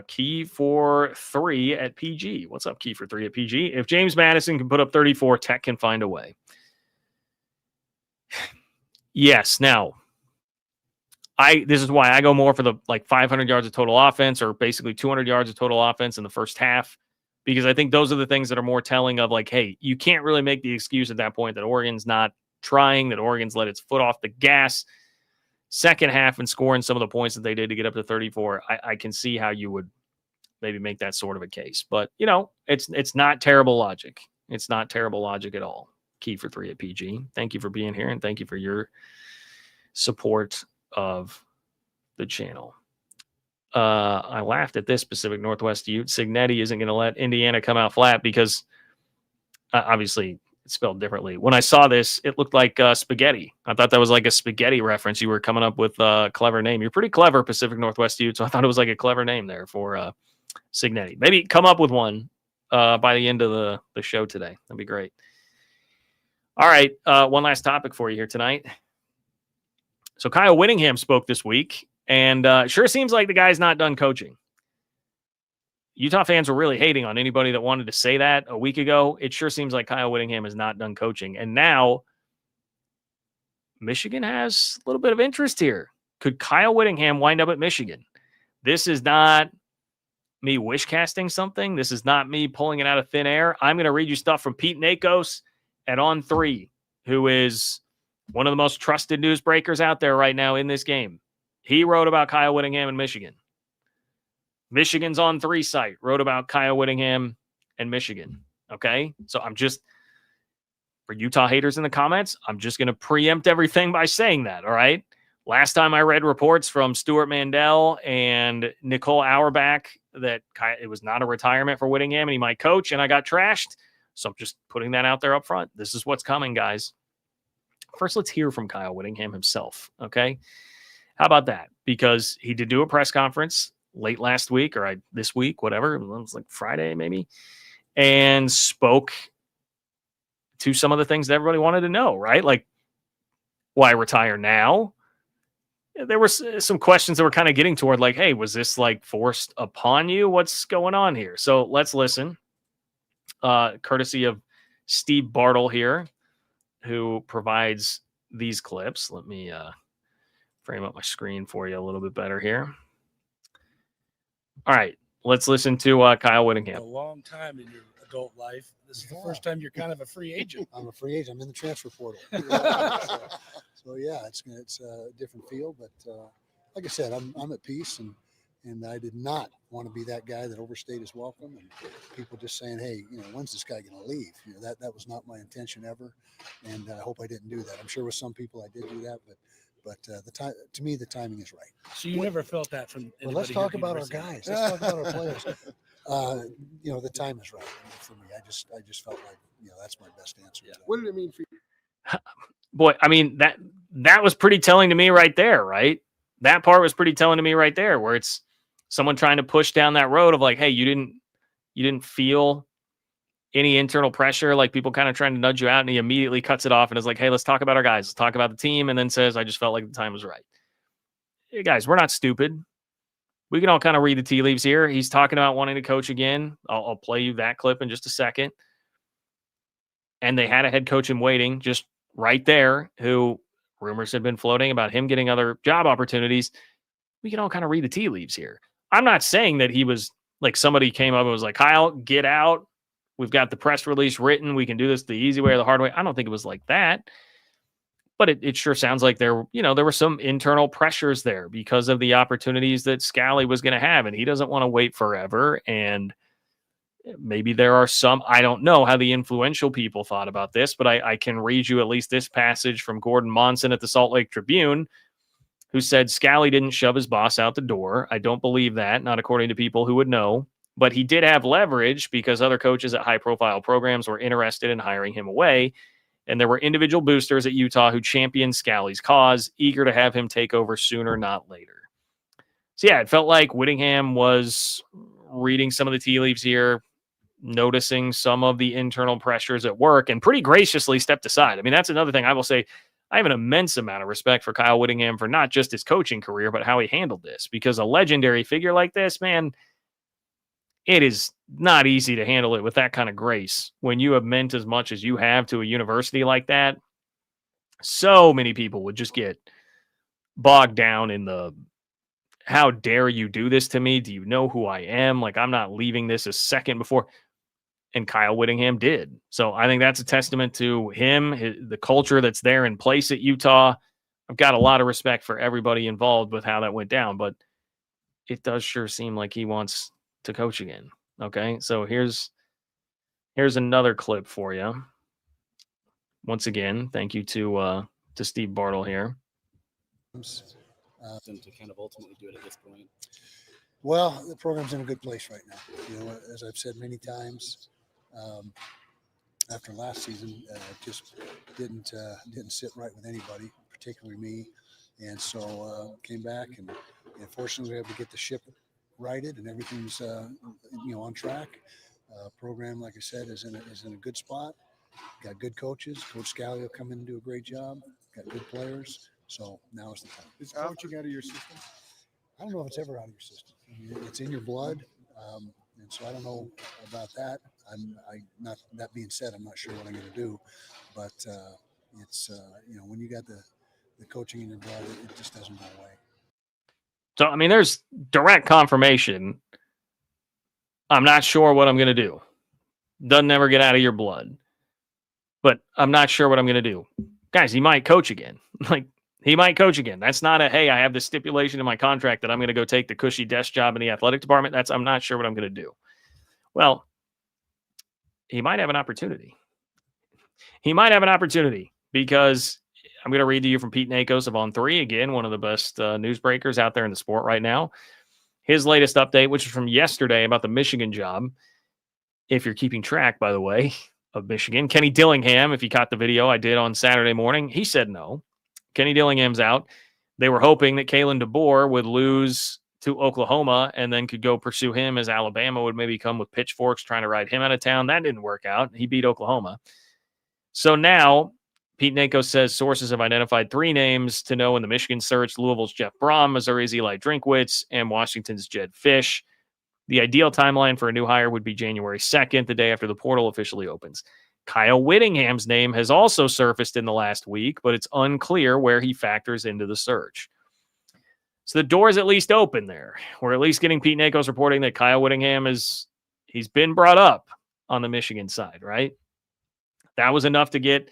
Key for 3 at PG. What's up, Key for 3 at PG? If James Madison can put up 34, Tech can find a way. Yes. Now, this is why I go more for the 500 yards of total offense, or basically 200 yards of total offense in the first half, because I think those are the things that are more telling of hey, you can't really make the excuse at that point that Oregon's not trying, that Oregon's let its foot off the gas second half and scoring some of the points that they did to get up to 34. I can see how you would maybe make that sort of a case, but it's not terrible logic. It's not terrible logic at all. Key for 3 at PG. Thank you for being here, and thank you for your support of the channel. I laughed at this Pacific Northwest Ute. Signetti isn't going to let Indiana come out flat because obviously it's spelled differently. When I saw this, it looked like spaghetti. I thought that was like a spaghetti reference. You were coming up with a clever name. You're pretty clever, Pacific Northwest Ute, so I thought it was like a clever name there for Signetti. Maybe come up with one by the end of the show today. That'd be great. All right, one last topic for you here tonight. So Kyle Whittingham spoke this week, and sure seems like the guy's not done coaching. Utah fans were really hating on anybody that wanted to say that a week ago. It sure seems like Kyle Whittingham is not done coaching. And now Michigan has a little bit of interest here. Could Kyle Whittingham wind up at Michigan? This is not me wish casting something. This is not me pulling it out of thin air. I'm going to read you stuff from Pete Nakos at On3, who is one of the most trusted newsbreakers out there right now in this game. He wrote about Kyle Whittingham in Michigan. Michigan's On3 site wrote about Kyle Whittingham and Michigan. Okay. So I'm just, for Utah haters in the comments, I'm just going to preempt everything by saying that. All right. Last time I read reports from Stuart Mandel and Nicole Auerbach that it was not a retirement for Whittingham and he might coach, and I got trashed. So I'm just putting that out there up front. This is what's coming, guys. First, let's hear from Kyle Whittingham himself. Okay. How about that? Because he did do a press conference late last week or this week, whatever. It was like Friday maybe, and spoke to some of the things that everybody wanted to know, right? Like, why retire now? There were some questions that were kind of getting toward hey, was this forced upon you? What's going on here? So let's listen. Courtesy of Steve Bartle here, who provides these clips. Let me frame up my screen for you a little bit better here. All right, let's listen to Kyle Whittingham. A long time in your adult life. This is the first time you're kind of a free agent. I'm a free agent. I'm in the transfer portal. So yeah, it's a different feel. But like I said, I'm at peace, and I did not want to be that guy that overstayed his welcome and people just saying, hey, when's this guy going to leave? That was not my intention ever, and I hope I didn't do that. I'm sure with some people I did do that, but the time, to me, the timing is right. So you never felt that from anybody? Well, let's talk about our guys. Let's talk about our players. The time is right for me. I just felt like that's my best answer. Yeah. What did it mean for you? Boy, I mean that was pretty telling to me right there, right? That part was pretty telling to me right there, where it's someone trying to push down that road of hey, you didn't feel any internal pressure, people kind of trying to nudge you out, and he immediately cuts it off and is like, hey, let's talk about our guys. Let's talk about the team. And then says, I just felt like the time was right. Hey, guys, we're not stupid. We can all kind of read the tea leaves here. He's talking about wanting to coach again. I'll play you that clip in just a second. And they had a head coach in waiting just right there, who rumors had been floating about him getting other job opportunities. We can all kind of read the tea leaves here. I'm not saying that he was somebody came up and was like, Kyle, get out. We've got the press release written. We can do this the easy way or the hard way. I don't think it was like that. But it sure sounds like there were some internal pressures there because of the opportunities that Scally was going to have. And he doesn't want to wait forever. And maybe there are some, I don't know how the influential people thought about this, but I can read you at least this passage from Gordon Monson at the Salt Lake Tribune, who said Scally didn't shove his boss out the door. I don't believe that, not according to people who would know. But he did have leverage because other coaches at high-profile programs were interested in hiring him away. And there were individual boosters at Utah who championed Scalley's cause, eager to have him take over sooner, not later. So, yeah, it felt like Whittingham was reading some of the tea leaves here, noticing some of the internal pressures at work, and pretty graciously stepped aside. I mean, that's another thing I will say. I have an immense amount of respect for Kyle Whittingham for not just his coaching career, but how he handled this. Because a legendary figure like this, man, it is not easy to handle it with that kind of grace when you have meant as much as you have to a university like that. So many people would just get bogged down in the, how dare you do this to me? Do you know who I am? Like, I'm not leaving this a second before. And Kyle Whittingham did. So I think that's a testament to him, the culture that's there in place at Utah. I've got a lot of respect for everybody involved with how that went down, but it does sure seem like he wants to coach again. Okay, so here's another clip for you. Once again, thank you to Steve Bartle here. To kind of ultimately do it at this point. Well, the program's in a good place right now. You know, as I've said many times, after last season, just didn't sit right with anybody, particularly me, and so came back and fortunately we were able to get the ship righted and everything's on track. Program, like I said, is in a good spot. Got good coaches. Coach Scalley will come in and do a great job. Got good players. So now is the time. Is coaching out of your system? I don't know if it's ever out of your system. I mean, it's in your blood, and so I don't know about that. Not that being said, I'm not sure what I'm going to do, but it's when you got the coaching in your blood, it just doesn't go away. So I mean, there's direct confirmation. I'm not sure what I'm going to do. Doesn't ever get out of your blood, but I'm not sure what I'm going to do. Guys, he might coach again. He might coach again. That's not a, hey, I have this stipulation in my contract that I'm going to go take the cushy desk job in the athletic department. I'm not sure what I'm going to do. Well, he might have an opportunity. He might have an opportunity because I'm going to read to you from Pete Nakos of On3, again, one of the best newsbreakers out there in the sport right now. His latest update, which is from yesterday about the Michigan job. If you're keeping track, by the way, of Michigan, Kenny Dillingham, if you caught the video I did on Saturday morning, he said no. Kenny Dillingham's out. They were hoping that Kalen DeBoer would lose to Oklahoma and then could go pursue him as Alabama would maybe come with pitchforks trying to ride him out of town. That didn't work out. He beat Oklahoma. So now Pete Nakos says sources have identified 3 names to know in the Michigan search: Louisville's Jeff Brom, Missouri's Eli Drinkwitz, and Washington's Jed Fish. The ideal timeline for a new hire would be January 2nd, the day after the portal officially opens. Kyle Whittingham's name has also surfaced in the last week, but it's unclear where he factors into the search. So the door is at least open there. We're at least getting Pete Nakos reporting that Kyle Whittingham he's been brought up on the Michigan side, right? That was enough to get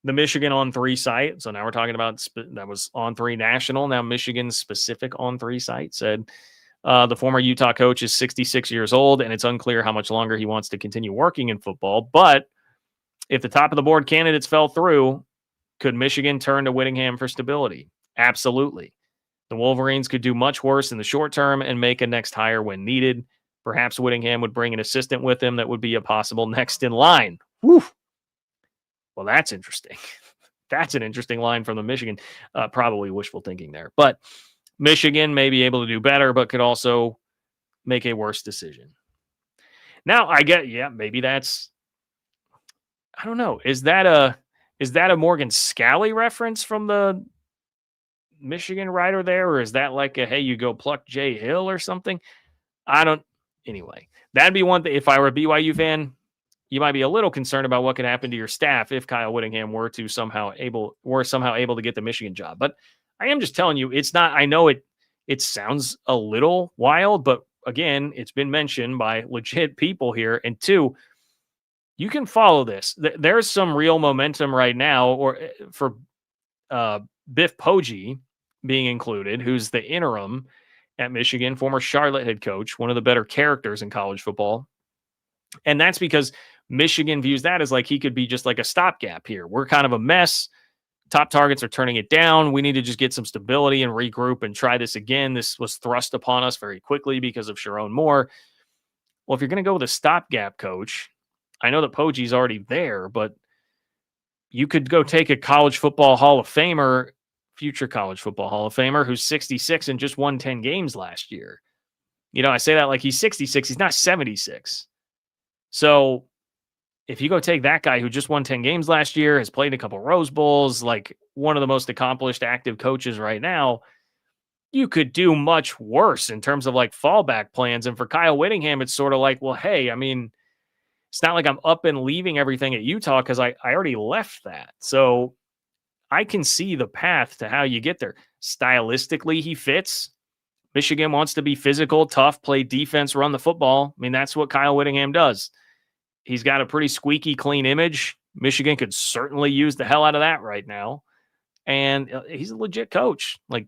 the Michigan On3 site. So now we're talking about that was On3 national. Now Michigan's specific On3 site said the former Utah coach is 66 years old, and it's unclear how much longer he wants to continue working in football. But if the top of the board candidates fell through, could Michigan turn to Whittingham for stability? Absolutely. The Wolverines could do much worse in the short term and make a next hire when needed. Perhaps Whittingham would bring an assistant with him that would be a possible next in line. Whew. Well, that's interesting. That's an interesting line from the Michigan. Probably wishful thinking there. But Michigan may be able to do better, but could also make a worse decision. Now, I get, maybe that's, I don't know. Is that a Morgan Scalley reference from the Michigan writer there? Or is that like a, hey, you go pluck Jay Hill or something? Anyway, that'd be one thing. If I were a BYU fan, you might be a little concerned about what could happen to your staff if Kyle Whittingham were somehow able to get the Michigan job. But I am just telling you, it's not, I know it sounds a little wild, but again, it's been mentioned by legit people here. And 2, you can follow this. There's some real momentum right now, or for Biff Poggi being included, who's the interim at Michigan, former Charlotte head coach, one of the better characters in college football. And that's because Michigan views that as like he could be just like a stopgap here. We're kind of a mess. Top targets are turning it down. We need to just get some stability and regroup and try this again. This was thrust upon us very quickly because of Sharon Moore. Well, if you're going to go with a stopgap coach, I know that Poggi's already there, but you could go take a college football Hall of Famer, future college football Hall of Famer, who's 66 and just won 10 games last year. I say that like he's 66. He's not 76. So if you go take that guy who just won 10 games last year, has played a couple Rose Bowls, like one of the most accomplished active coaches right now, you could do much worse in terms of like fallback plans. And for Kyle Whittingham, it's sort of like, well, hey, I mean, it's not like I'm up and leaving everything at Utah because I already left that. So I can see the path to how you get there. Stylistically, he fits. Michigan wants to be physical, tough, play defense, run the football. I mean, that's what Kyle Whittingham does. He's got a pretty squeaky clean image. Michigan could certainly use the hell out of that right now. And he's a legit coach. Like,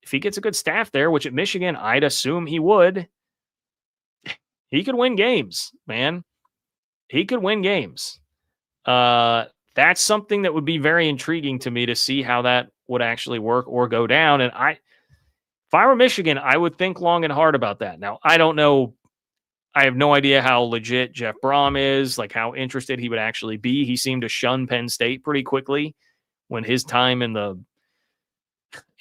if he gets a good staff there, which at Michigan, I'd assume he would, he could win games, man. He could win games. That's something that would be very intriguing to me to see how that would actually work or go down. And if I were Michigan, I would think long and hard about that. Now, I don't know. I have no idea how legit Jeff Brom is, like how interested he would actually be. He seemed to shun Penn State pretty quickly when his time in the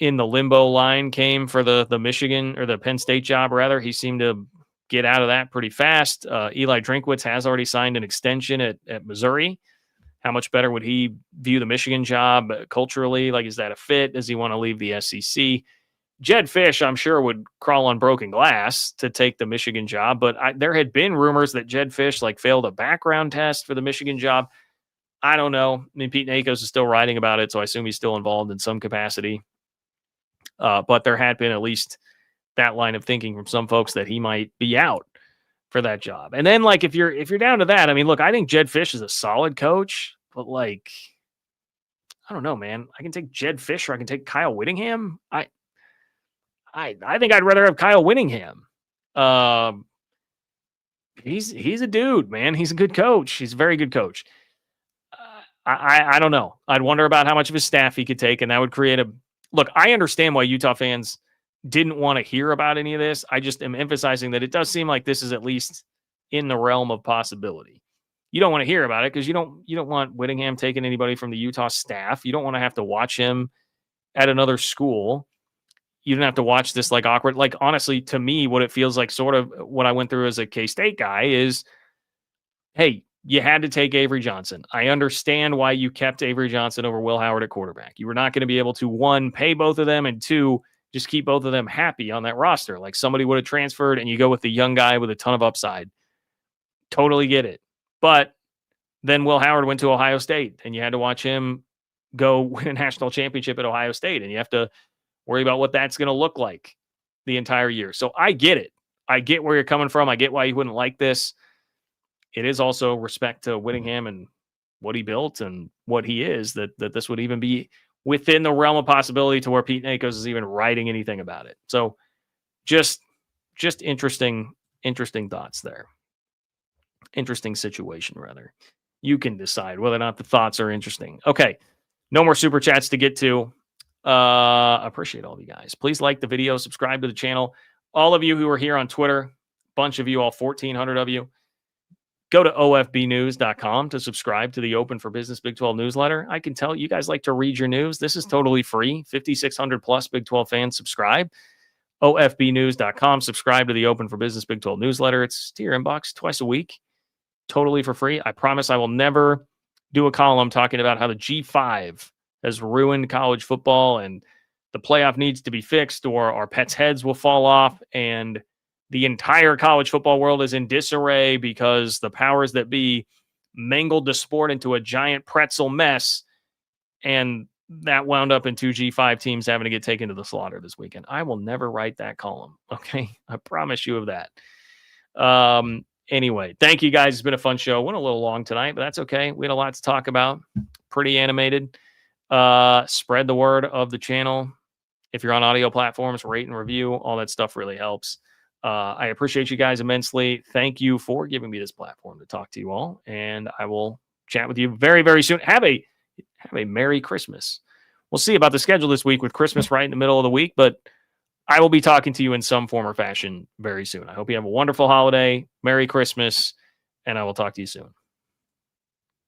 limbo line came for the Michigan or the Penn State job, rather. He seemed to get out of that pretty fast. Eli Drinkwitz has already signed an extension at Missouri. How much better would he view the Michigan job culturally? Like, is that a fit? Does he want to leave the SEC? Jed Fish, I'm sure, would crawl on broken glass to take the Michigan job, but there had been rumors that Jed Fish like failed a background test for the Michigan job. I don't know. I mean, Pete Nakos is still writing about it, so I assume he's still involved in some capacity. But there had been at least that line of thinking from some folks that he might be out for that job. And then, like, if you're down to that, I mean, look, I think Jed Fish is a solid coach, but like, I don't know, man. I can take Jed Fish or I can take Kyle Whittingham. I think I'd rather have Kyle Whittingham. He's a dude, man. He's a good coach. He's a very good coach. I don't know. I'd wonder about how much of his staff he could take, and that would create look. I understand why Utah fans didn't want to hear about any of this. I just am emphasizing that it does seem like this is at least in the realm of possibility. You don't want to hear about it because you don't want Whittingham taking anybody from the Utah staff. You don't want to have to watch him at another school. You don't have to watch this like awkward. Like, honestly, to me, what it feels like, sort of what I went through as a K-State guy is, hey, you had to take Avery Johnson. I understand why you kept Avery Johnson over Will Howard at quarterback. You were not going to be able to, one, pay both of them, and two, just keep both of them happy on that roster. Like, somebody would have transferred and you go with the young guy with a ton of upside. Totally get it. But then Will Howard went to Ohio State and you had to watch him go win a national championship at Ohio State. And you have to worry about what that's going to look like the entire year. So I get it. I get where you're coming from. I get why you wouldn't like this. It is also respect to Whittingham and what he built and what he is, that this would even be within the realm of possibility to where Pete Nakos is even writing anything about it. So just interesting thoughts there. Interesting situation, rather. You can decide whether or not the thoughts are interesting. Okay. No more super chats to get to. Appreciate all of you guys. Please like the video, subscribe to the channel. All of you who are here on Twitter, bunch of you, all 1,400 of you, go to ofbnews.com to subscribe to the Open for Business Big 12 newsletter. I can tell you guys like to read your news. This is totally free. 5,600 plus Big 12 fans subscribe. ofbnews.com. Subscribe to the Open for Business Big 12 newsletter. It's to your inbox twice a week, totally for free. I promise I will never do a column talking about how the G5 has ruined college football and the playoff needs to be fixed, or our pets' heads will fall off and the entire college football world is in disarray because the powers that be mangled the sport into a giant pretzel mess, and that wound up in two G5 teams having to get taken to the slaughter this weekend. I will never write that column, okay? I promise you of that. Anyway, thank you guys. It's been a fun show. Went a little long tonight, but that's okay. We had a lot to talk about. Pretty animated. Spread the word of the channel. If you're on audio platforms, rate and review. All that stuff really helps. I appreciate you guys immensely. Thank you for giving me this platform to talk to you all. And I will chat with you very, very soon. Have a Merry Christmas. We'll see about the schedule this week with Christmas right in the middle of the week, but I will be talking to you in some form or fashion very soon. I hope you have a wonderful holiday. Merry Christmas, and I will talk to you soon.